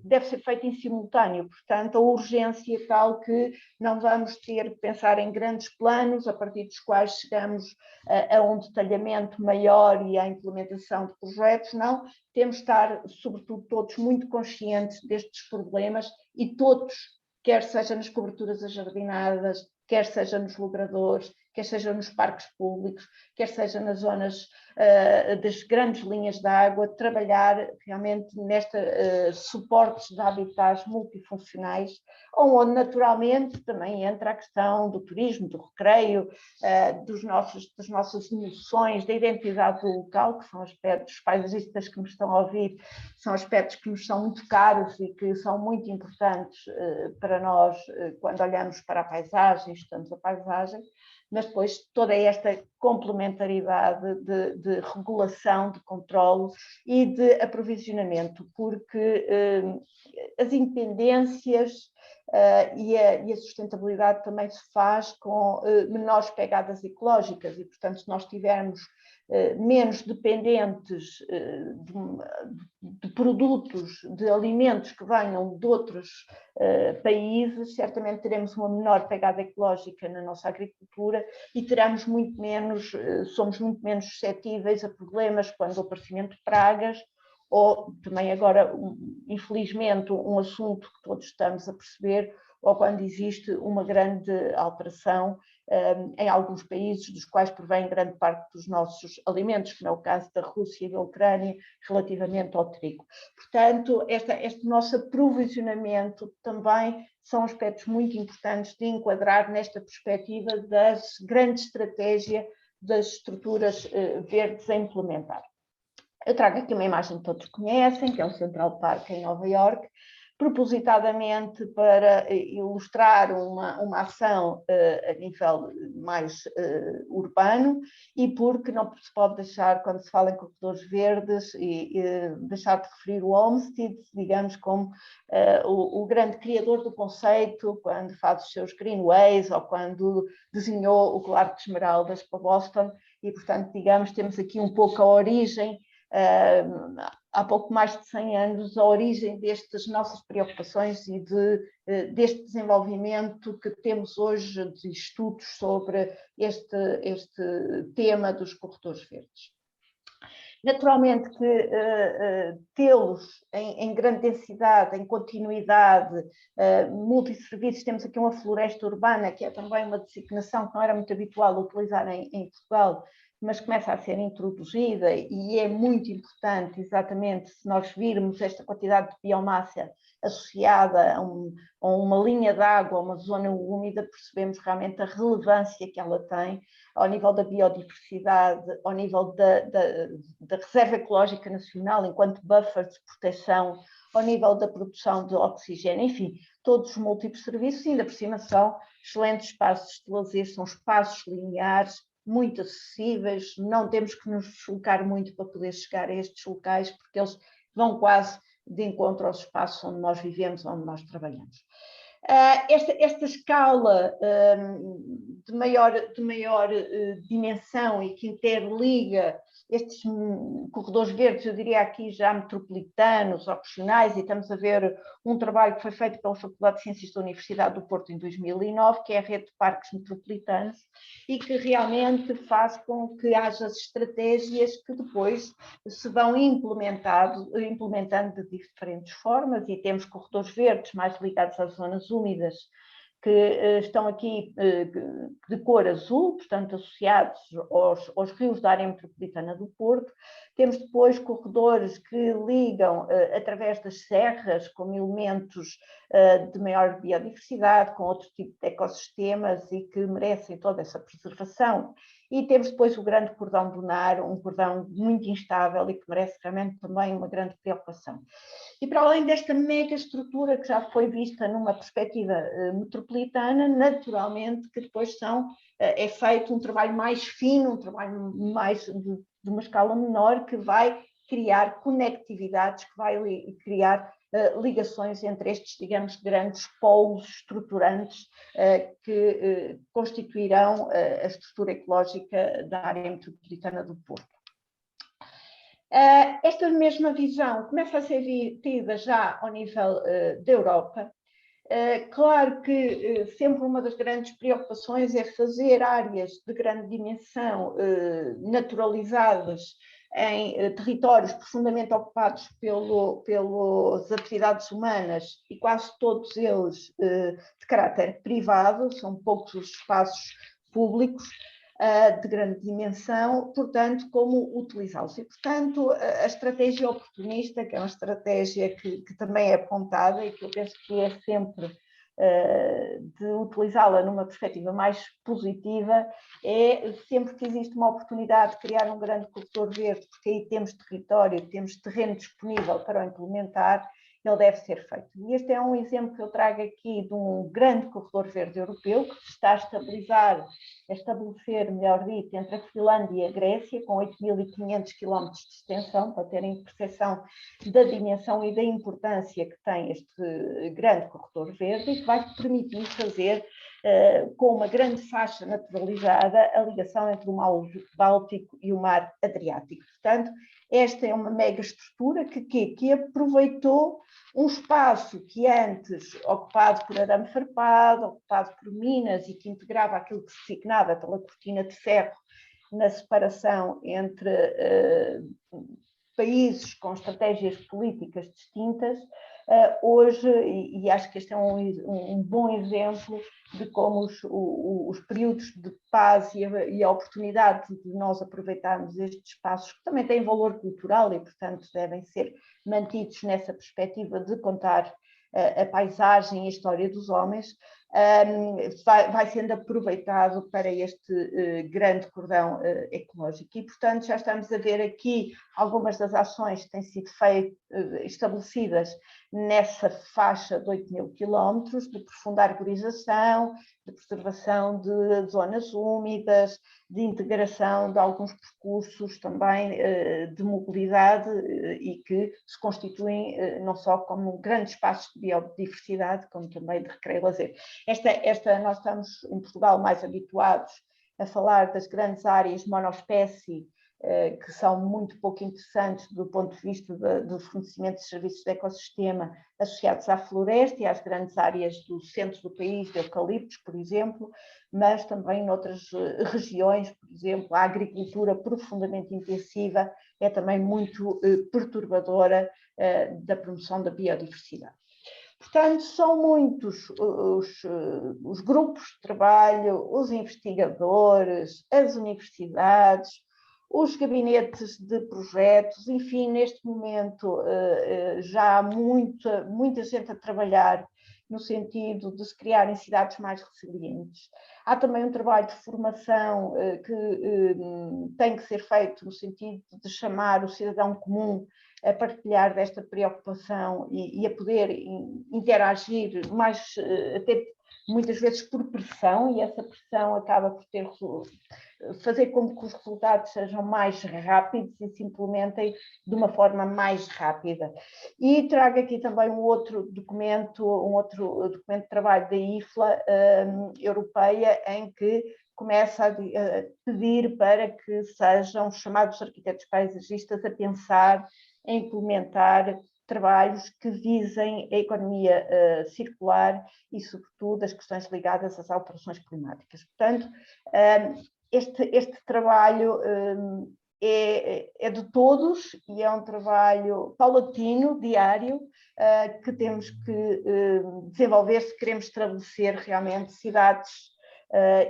deve ser feita em simultâneo, portanto, a urgência é tal que não vamos ter que pensar em grandes planos a partir dos quais chegamos a um detalhamento maior e à implementação de projetos, não, temos de estar, sobretudo, todos muito conscientes destes problemas e todos, quer seja nas coberturas ajardinadas, quer seja nos logradores, quer seja nos parques públicos, quer seja nas zonas das grandes linhas de água, trabalhar realmente suportes de habitats multifuncionais, onde naturalmente também entra a questão do turismo, do recreio, das nossas noções da identidade do local, que são aspectos, paisagistas que nos estão a ouvir, são aspectos que nos são muito caros e que são muito importantes para nós quando olhamos para a paisagem, estudamos a paisagem, mas depois toda esta complementaridade de regulação, de controlo e de aprovisionamento, porque as independências e a sustentabilidade também se faz com menores pegadas ecológicas e, portanto, se nós tivermos menos dependentes de produtos, de alimentos que venham de outros países, certamente teremos uma menor pegada ecológica na nossa agricultura e teremos somos muito menos suscetíveis a problemas quando o aparecimento de pragas ou também agora, infelizmente, um assunto que todos estamos a perceber, ou quando existe uma grande alteração em alguns países, dos quais provém grande parte dos nossos alimentos, como é o caso da Rússia e da Ucrânia, relativamente ao trigo. Portanto, este nosso aprovisionamento também são aspectos muito importantes de enquadrar nesta perspectiva da grande estratégia das estruturas verdes a implementar. Eu trago aqui uma imagem que todos conhecem, que é o Central Park em Nova Iorque, propositadamente para ilustrar uma ação a nível mais urbano e porque não se pode deixar, quando se fala em corredores verdes, deixar de referir o Olmsted, digamos, como o grande criador do conceito, quando faz os seus greenways ou quando desenhou o Colar de Esmeraldas para Boston e, portanto, digamos, temos aqui um pouco a origem há pouco mais de 100 anos, a origem destas nossas preocupações e deste desenvolvimento que temos hoje de estudos sobre este tema dos corredores verdes. Naturalmente que tê-los em grande densidade, em continuidade, multisserviços, temos aqui uma floresta urbana, que é também uma designação que não era muito habitual utilizar em Portugal, mas começa a ser introduzida e é muito importante, exatamente, se nós virmos esta quantidade de biomassa associada a uma linha de água, a uma zona úmida, percebemos realmente a relevância que ela tem ao nível da biodiversidade, ao nível da reserva ecológica nacional, enquanto buffer de proteção, ao nível da produção de oxigênio, enfim, todos os múltiplos serviços, e ainda por cima são excelentes espaços de lazer, são espaços lineares, muito acessíveis, não temos que nos deslocar muito para poder chegar a estes locais, porque eles vão quase de encontro aos espaços onde nós vivemos, onde nós trabalhamos. Esta escala de maior dimensão e que interliga estes corredores verdes, eu diria aqui já metropolitanos, opcionais, e estamos a ver um trabalho que foi feito pela Faculdade de Ciências da Universidade do Porto em 2009, que é a rede de parques metropolitanos, e que realmente faz com que haja estratégias que depois se vão implementando de diferentes formas, e temos corredores verdes mais ligados às zonas úmidas, que estão aqui de cor azul, portanto associados aos rios da área metropolitana do Porto. Temos depois corredores que ligam através das serras, com elementos de maior biodiversidade, com outro tipo de ecossistemas e que merecem toda essa preservação. E temos depois o grande cordão dunar, um cordão muito instável e que merece realmente também uma grande preocupação. E para além desta mega estrutura que já foi vista numa perspectiva metropolitana, naturalmente que depois é feito um trabalho mais fino, um trabalho mais de uma escala menor, que vai criar conectividades, que vai criar ligações entre estes, digamos, grandes polos estruturantes que constituirão a estrutura ecológica da área metropolitana do Porto. Esta mesma visão começa a ser tida já ao nível da Europa. Claro que sempre uma das grandes preocupações é fazer áreas de grande dimensão naturalizadas em territórios profundamente ocupados pelas atividades humanas, e quase todos eles de caráter privado, são poucos os espaços públicos de grande dimensão, portanto, como utilizá-los. E, portanto, a estratégia oportunista, que é uma estratégia que também é apontada e que eu penso que é sempre de utilizá-la numa perspectiva mais positiva, é sempre que existe uma oportunidade de criar um grande corredor verde, porque aí temos território, temos terreno disponível para o implementar, ele deve ser feito. E este é um exemplo que eu trago aqui de um grande corredor verde europeu que se está a estabelecer, melhor dito, entre a Finlândia e a Grécia, com 8.500 km de extensão, para terem percepção da dimensão e da importância que tem este grande corredor verde, e que vai permitir fazer, com uma grande faixa naturalizada, a ligação entre o Mar Báltico e o Mar Adriático. Portanto, esta é uma mega estrutura que aproveitou um espaço que antes ocupado por arame farpado, ocupado por minas, e que integrava aquilo que se designava pela cortina de ferro na separação entre países com estratégias políticas distintas. Hoje, e acho que este é um bom exemplo de como os períodos de paz e a oportunidade de nós aproveitarmos estes espaços, que também têm valor cultural e, portanto, devem ser mantidos nessa perspectiva de contar a paisagem e a história dos homens, vai sendo aproveitado para este grande cordão ecológico. E, portanto, já estamos a ver aqui algumas das ações que têm sido estabelecidas nessa faixa de 8.000 quilómetros, de profunda arborização, de preservação de zonas úmidas, de integração de alguns percursos também de mobilidade e que se constituem não só como grandes espaços de biodiversidade, como também de recreio e lazer. Nós estamos em Portugal mais habituados a falar das grandes áreas monoespécie, que são muito pouco interessantes do ponto de vista do fornecimento de serviços de ecossistema associados à floresta e às grandes áreas do centro do país, de eucaliptos, por exemplo, mas também noutras regiões, por exemplo, a agricultura profundamente intensiva é também muito perturbadora da promoção da biodiversidade. Portanto, são muitos os grupos de trabalho, os investigadores, as universidades, os gabinetes de projetos, enfim, neste momento já há muita gente a trabalhar no sentido de se criarem cidades mais resilientes. Há também um trabalho de formação que tem que ser feito no sentido de chamar o cidadão comum a partilhar desta preocupação e a poder interagir mais, até muitas vezes por pressão, e essa pressão acaba por fazer com que os resultados sejam mais rápidos e se implementem de uma forma mais rápida. E trago aqui também um outro documento de trabalho da IFLA europeia, em que começa a pedir para que sejam chamados arquitetos paisagistas a pensar em implementar trabalhos que visem a economia circular e, sobretudo, as questões ligadas às alterações climáticas. Portanto, este trabalho é de todos e é um trabalho paulatino, diário, que temos que desenvolver se queremos estabelecer realmente cidades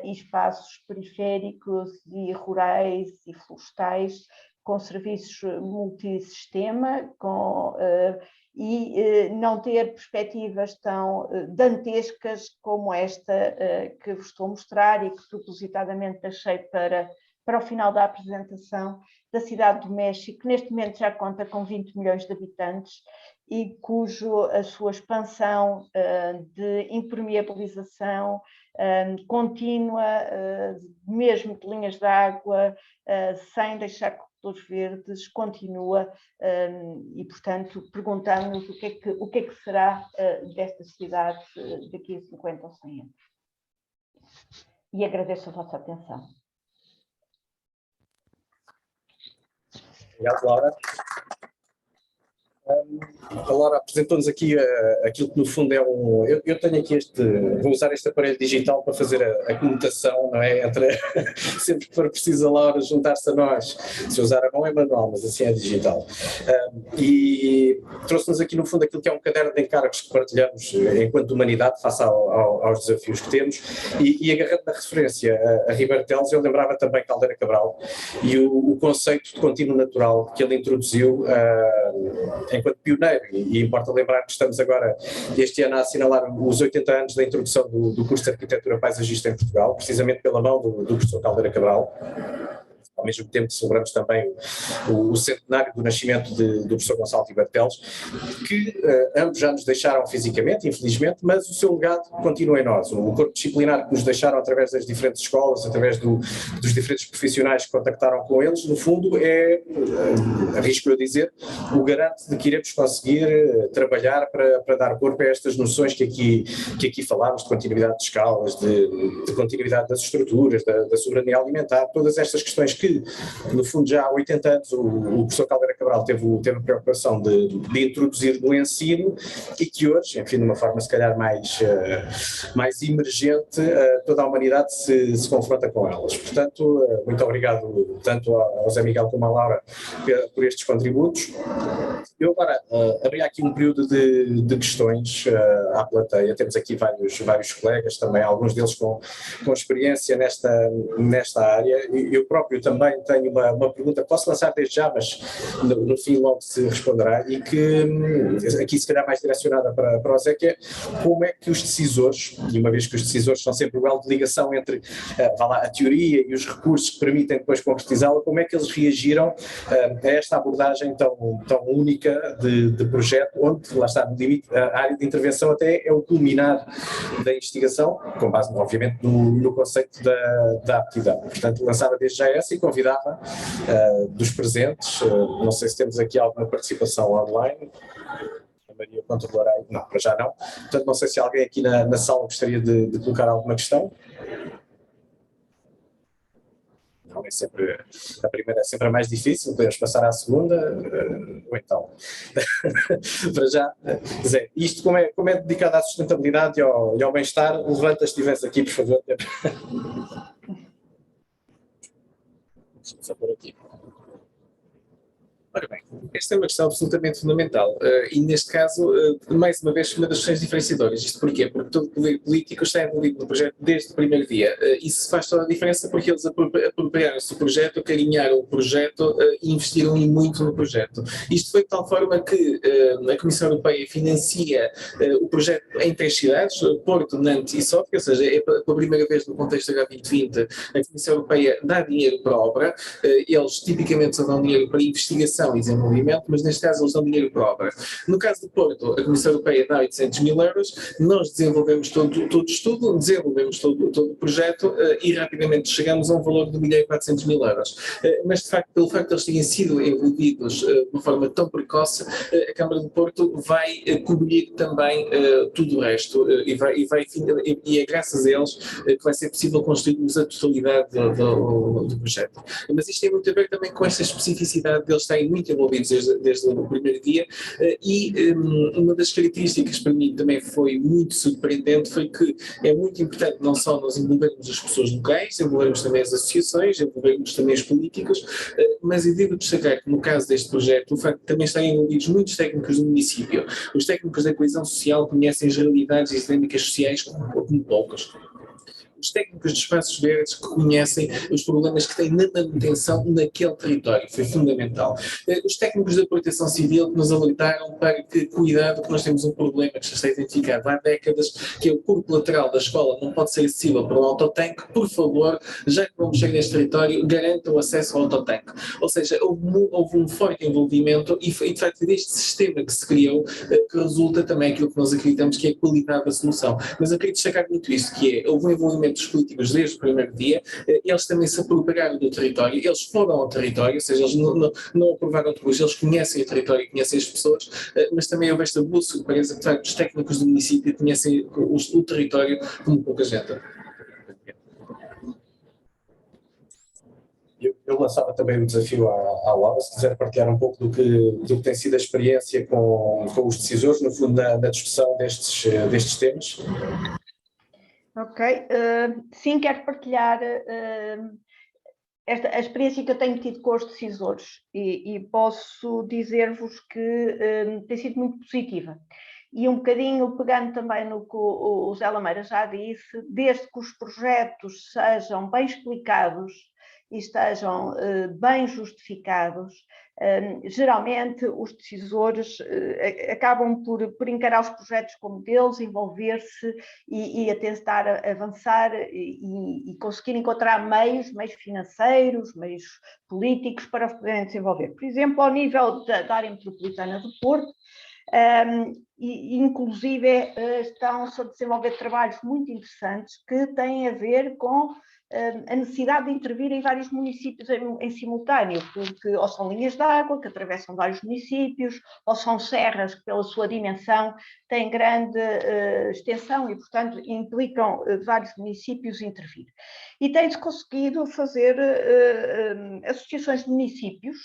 e espaços periféricos e rurais e florestais com serviços multissistema, e não ter perspectivas tão dantescas como esta que vos estou a mostrar e que propositadamente deixei para o final da apresentação, da cidade do México, que neste momento já conta com 20 milhões de habitantes e a sua expansão de impermeabilização contínua, mesmo de linhas de água, sem deixar corredores verdes, continua, e portanto perguntamos o que é que será desta cidade daqui a 50 ou 100 anos. E agradeço a vossa atenção. Obrigado, Laura. A Laura apresentou-nos aqui aquilo que no fundo é eu tenho aqui vou usar este aparelho digital para fazer a conotação, não é? Entre sempre que for preciso a Laura juntar-se a nós, se usar a mão é manual, mas assim é digital. E trouxe-nos aqui no fundo aquilo que é um caderno de encargos que partilhamos enquanto humanidade face aos desafios que temos, e agarrando na referência a Ribeiro Teles, eu lembrava também Caldeira Cabral e o conceito de contínuo natural que ele introduziu enquanto pioneiro, e importa lembrar que estamos agora este ano a assinalar os 80 anos da introdução do curso de Arquitetura Paisagista em Portugal, precisamente pela mão do professor Caldeira Cabral. Ao mesmo tempo que celebramos também o centenário do nascimento do professor Gonçalo Ribeiro Teles, que ambos já nos deixaram fisicamente, infelizmente, mas o seu legado continua em nós. O corpo disciplinar que nos deixaram através das diferentes escolas, através dos diferentes profissionais que contactaram com eles, no fundo arrisco eu dizer, o garante de que iremos conseguir trabalhar para dar corpo a estas noções que aqui falámos, de continuidade de escalas, de continuidade das estruturas, da soberania alimentar, todas estas questões que, no fundo, já há 80 anos o professor Caldeira Cabral teve a preocupação de introduzir no ensino, e que hoje, enfim, de uma forma se calhar mais emergente, toda a humanidade se confronta com elas. Portanto, muito obrigado tanto ao Zé Miguel como à Laura por estes contributos. Eu agora abri aqui um período de questões à plateia. Temos aqui vários colegas também, alguns deles com experiência nesta área. Eu próprio também tenho uma pergunta que posso lançar desde já, mas no fim logo se responderá, e que aqui se calhar mais direcionada para o Zé, que é como é que os decisores, e uma vez que os decisores são sempre o elo de ligação entre a teoria e os recursos que permitem depois concretizá-la, como é que eles reagiram a esta abordagem tão única de projeto, onde, lá está, no limite, a área de intervenção até é o culminar da investigação, com base, obviamente, no conceito da aptidão. Portanto, lançava desde já essa e convidava dos presentes, não sei se temos aqui alguma participação online, a Maria controlará, não, para já não, portanto não sei se alguém aqui na sala gostaria de colocar alguma questão. Não, a primeira é sempre a mais difícil, podemos passar à segunda, ou então, para já, Zé, isto como é dedicado à sustentabilidade e ao bem-estar, levanta se estivesse aqui, por favor. Só por aqui. Ora bem, esta é uma questão absolutamente fundamental e neste caso, mais uma vez, uma das questões diferenciadoras. Isto porquê? Porque todo poder político está envolvido no projeto desde o primeiro dia. Isso faz toda a diferença porque eles apropriaram-se do projeto, acarinharam o projeto e investiram muito no projeto. Isto foi de tal forma que a Comissão Europeia financia o projeto em 3 cidades, Porto, Nantes e Sofia, ou seja, é pela primeira vez no contexto da H2020 a Comissão Europeia dá dinheiro para a obra. Eles tipicamente só dão dinheiro para investigação manutenção e desenvolvimento, mas neste caso eles dão dinheiro para a obra. No caso do Porto, a Comissão Europeia dá 800 mil euros, nós desenvolvemos todo o estudo, desenvolvemos todo o projeto e rapidamente chegamos a um valor de 1.400.000 euros. Mas, de facto, pelo facto de eles terem sido envolvidos de uma forma tão precoce, a Câmara do Porto vai cobrir também tudo o resto e é graças a eles que vai ser possível construirmos a totalidade do projeto. Mas isto tem muito a ver também com esta especificidade de eles estarem muito envolvidos desde o primeiro dia e uma das características para mim também foi muito surpreendente foi que é muito importante não só nós envolvermos as pessoas locais, envolvermos também as associações, envolvermos também os políticos, mas eu devo destacar que no caso deste projeto o facto de também estarem envolvidos muitos técnicos do município. Os técnicos da coesão social conhecem as realidades e as dinâmicas sociais como poucos. Os técnicos de espaços verdes que conhecem os problemas que têm na manutenção naquele território, foi fundamental. Os técnicos da proteção civil que nos alertaram para que, cuidado, que nós temos um problema que já está identificado há décadas, que é o corpo lateral da escola não pode ser acessível para um autotanque, por favor, já que vamos chegar neste território, garantam o acesso ao autotanque. Ou seja, houve um forte envolvimento e de facto deste sistema que se criou, que resulta também aquilo que nós acreditamos que é a qualidade da solução. Mas eu queria destacar muito isso, que é, houve um envolvimento dos políticos desde o primeiro dia, eles também se apropriaram do território, eles foram ao território, ou seja, eles não aprovaram depois, eles conhecem o território, conhecem as pessoas, mas também houve esta boa surpresa que os técnicos do município conhecem o território como pouca gente. Eu lançava também o desafio à Laura, se quiser partilhar um pouco do que tem sido a experiência com os decisores, no fundo, na discussão destes temas. Ok, sim, quero partilhar a experiência que eu tenho tido com os decisores e posso dizer-vos que tem sido muito positiva. E um bocadinho pegando também no que o Zé Lameira já disse, desde que os projetos sejam bem explicados e estejam bem justificados, geralmente os decisores acabam por encarar os projetos como deles, envolver-se e a tentar avançar e conseguir encontrar meios financeiros, meios políticos para os poderem desenvolver. Por exemplo, ao nível da área metropolitana do Porto, inclusive estão-se a desenvolver trabalhos muito interessantes que têm a ver com a necessidade de intervir em vários municípios em simultâneo, porque ou são linhas de água que atravessam vários municípios, ou são serras que, pela sua dimensão, têm grande extensão e, portanto, implicam vários municípios intervir. E tem-se conseguido fazer associações de municípios,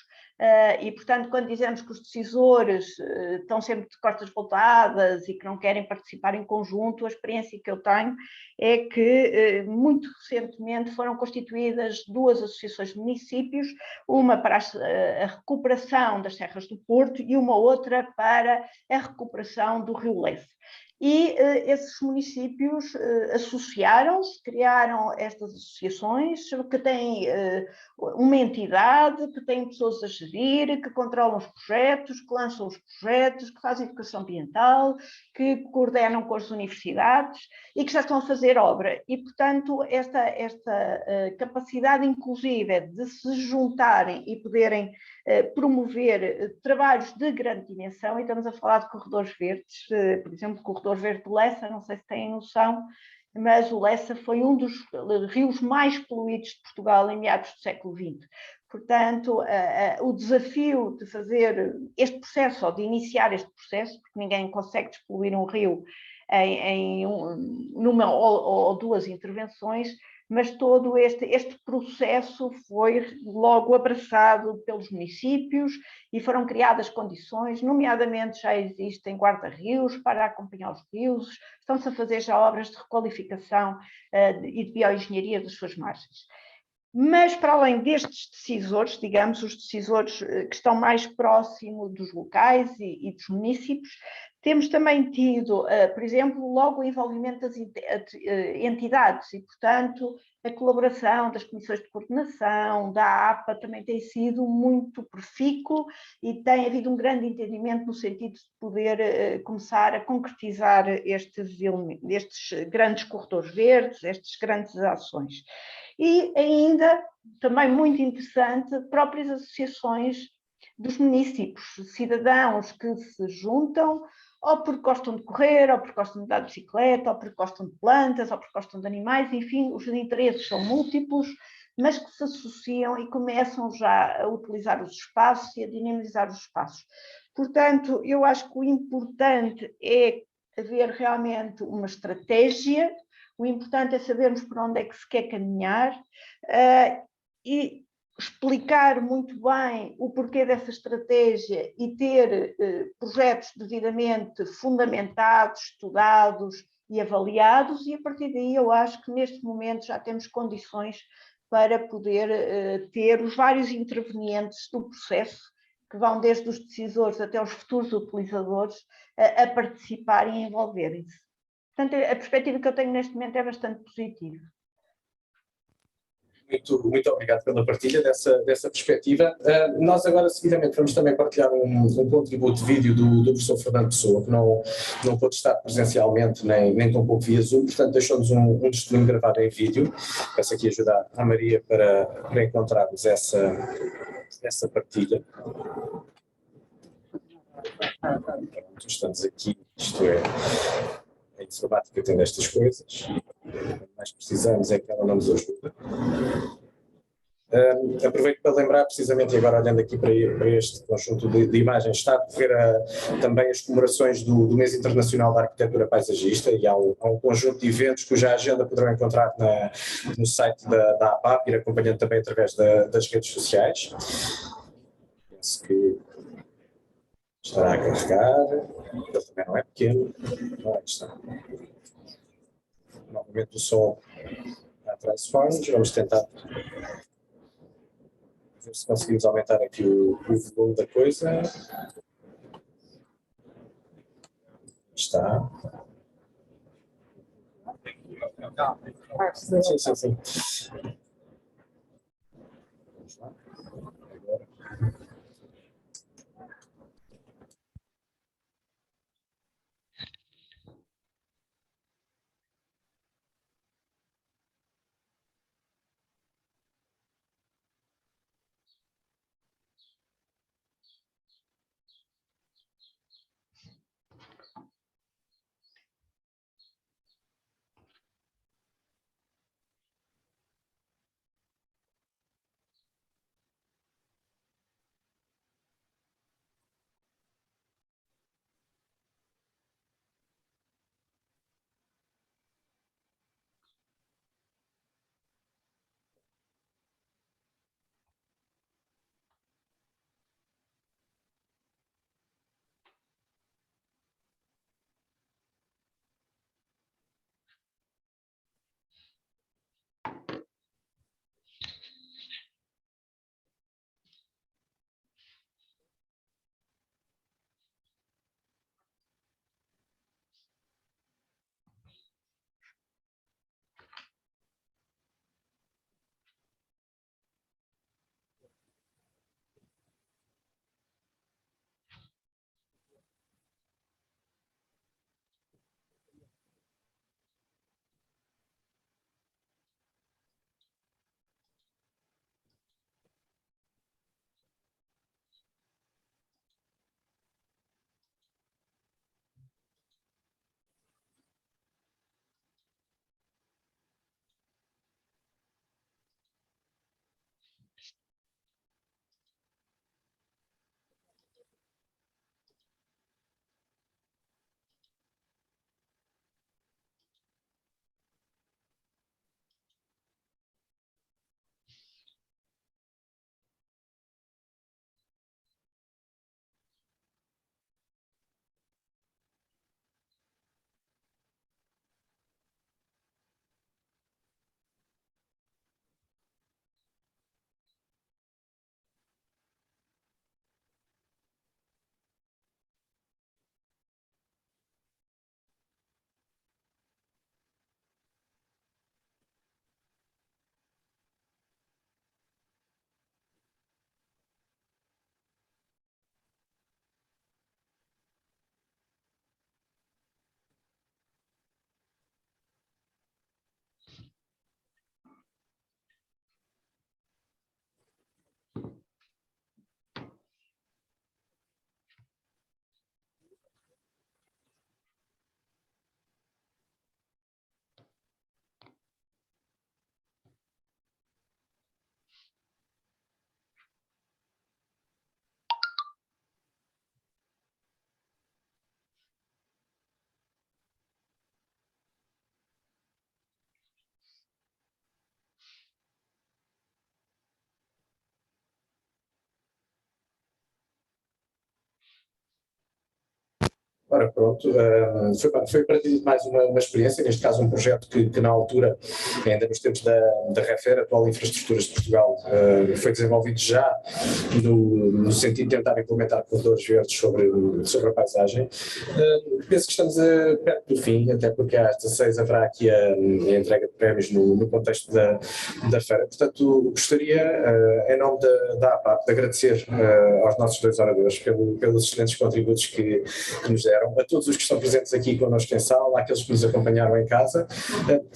e, portanto, quando dizemos que os decisores estão sempre de costas voltadas e que não querem participar em conjunto, a experiência que eu tenho é que, muito recentemente, foram constituídas 2 associações de municípios, uma para a recuperação das serras do Porto e uma outra para a recuperação do Rio Lesse. E esses municípios associaram-se, criaram estas associações que têm uma entidade, que têm pessoas a gerir, que controlam os projetos, que lançam os projetos, que fazem educação ambiental, que coordenam com as universidades e que já estão a fazer obra. E, portanto, esta capacidade inclusive de se juntarem e poderem promover trabalhos de grande dimensão, e estamos a falar de corredores verdes, por exemplo, o corredor verde do Lessa, não sei se têm noção, mas o Lessa foi um dos rios mais poluídos de Portugal em meados do século XX. Portanto, o desafio de fazer este processo, ou de iniciar este processo, porque ninguém consegue despoluir um rio numa ou 2 intervenções, mas todo este processo foi logo abraçado pelos municípios e foram criadas condições, nomeadamente já existem guarda-rios para acompanhar os rios, estão-se a fazer já obras de requalificação e de bioengenharia das suas margens. Mas, para além destes decisores, digamos, os decisores que estão mais próximos dos locais e dos municípios, temos também tido, por exemplo, logo o envolvimento das entidades e, portanto, a colaboração das comissões de coordenação, da APA, também tem sido muito profícuo e tem havido um grande entendimento no sentido de poder começar a concretizar estes grandes corredores verdes, estas grandes ações. E ainda, também muito interessante, próprias associações dos municípios, cidadãos que se juntam ou porque gostam de correr, ou porque gostam de andar de bicicleta, ou porque gostam de plantas, ou porque gostam de animais, enfim, os interesses são múltiplos, mas que se associam e começam já a utilizar os espaços e a dinamizar os espaços. Portanto, eu acho que o importante é haver realmente uma estratégia, o importante é sabermos por onde é que se quer caminhar e explicar muito bem o porquê dessa estratégia e ter projetos devidamente fundamentados, estudados e avaliados, e a partir daí eu acho que neste momento já temos condições para poder ter os vários intervenientes do processo, que vão desde os decisores até os futuros utilizadores, a participarem e a envolverem-se. Portanto, a perspectiva que eu tenho neste momento é bastante positiva. Muito obrigado pela partilha dessa perspectiva. Nós agora, seguidamente, vamos também partilhar um contributo de vídeo do professor Fernando Pessoa, que não pôde estar presencialmente, nem tampouco via Zoom, portanto deixou-nos um testemunho gravado em vídeo. Peço aqui ajuda à Maria para encontrarmos essa partilha. Estamos aqui, isto é, a informática tem destas coisas, o que mais precisamos é que ela não nos ajuda. Aproveito para lembrar precisamente, e agora olhando aqui para este conjunto de imagens, está a decorrer também as comemorações do Mês Internacional da Arquitetura Paisagista, e há um conjunto de eventos cuja agenda poderão encontrar no site da APAP, ir acompanhando também através das redes sociais. Penso que estará a carregar, ele também não é pequeno, aí está. Novamente o som atrás de fones, vamos tentar ver se conseguimos aumentar aqui o volume da coisa. Está. Sim. Vamos lá. Agora. Ora, pronto, foi para ti mais uma experiência, neste caso um projeto que na altura, ainda nos tempos da REFER, Atual Infraestruturas de Portugal, foi desenvolvido já no sentido de tentar implementar corredores verdes sobre a paisagem. Penso que estamos perto do fim, até porque às 16 haverá aqui a entrega de prémios no contexto da feira. Portanto, gostaria, em nome da APAP, de agradecer aos nossos dois oradores pelos excelentes contributos que nos deram, a todos os que estão presentes aqui connosco em sala, àqueles que nos acompanharam em casa.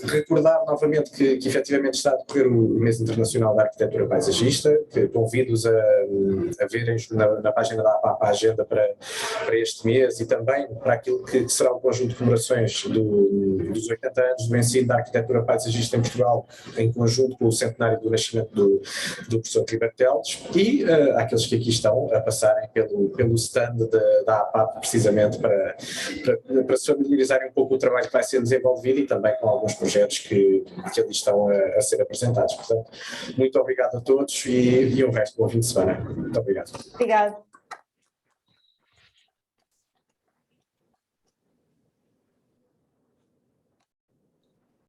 Recordar novamente que efetivamente está a decorrer o Mês Internacional da Arquitetura Paisagista, que convido-os a verem na página da APAP a agenda para este mês e também para aquilo que será um conjunto de comemorações dos 80 anos do ensino da arquitetura paisagista em Portugal, em conjunto com o centenário do nascimento do professor Ribeiro Teles, e àqueles que aqui estão a passarem pelo stand da APAP, precisamente para se familiarizarem um pouco com o trabalho que vai ser desenvolvido e também com alguns projetos que ali estão a ser apresentados. Portanto, muito obrigado a todos e um resto de bom fim de semana. Muito obrigado. Obrigado.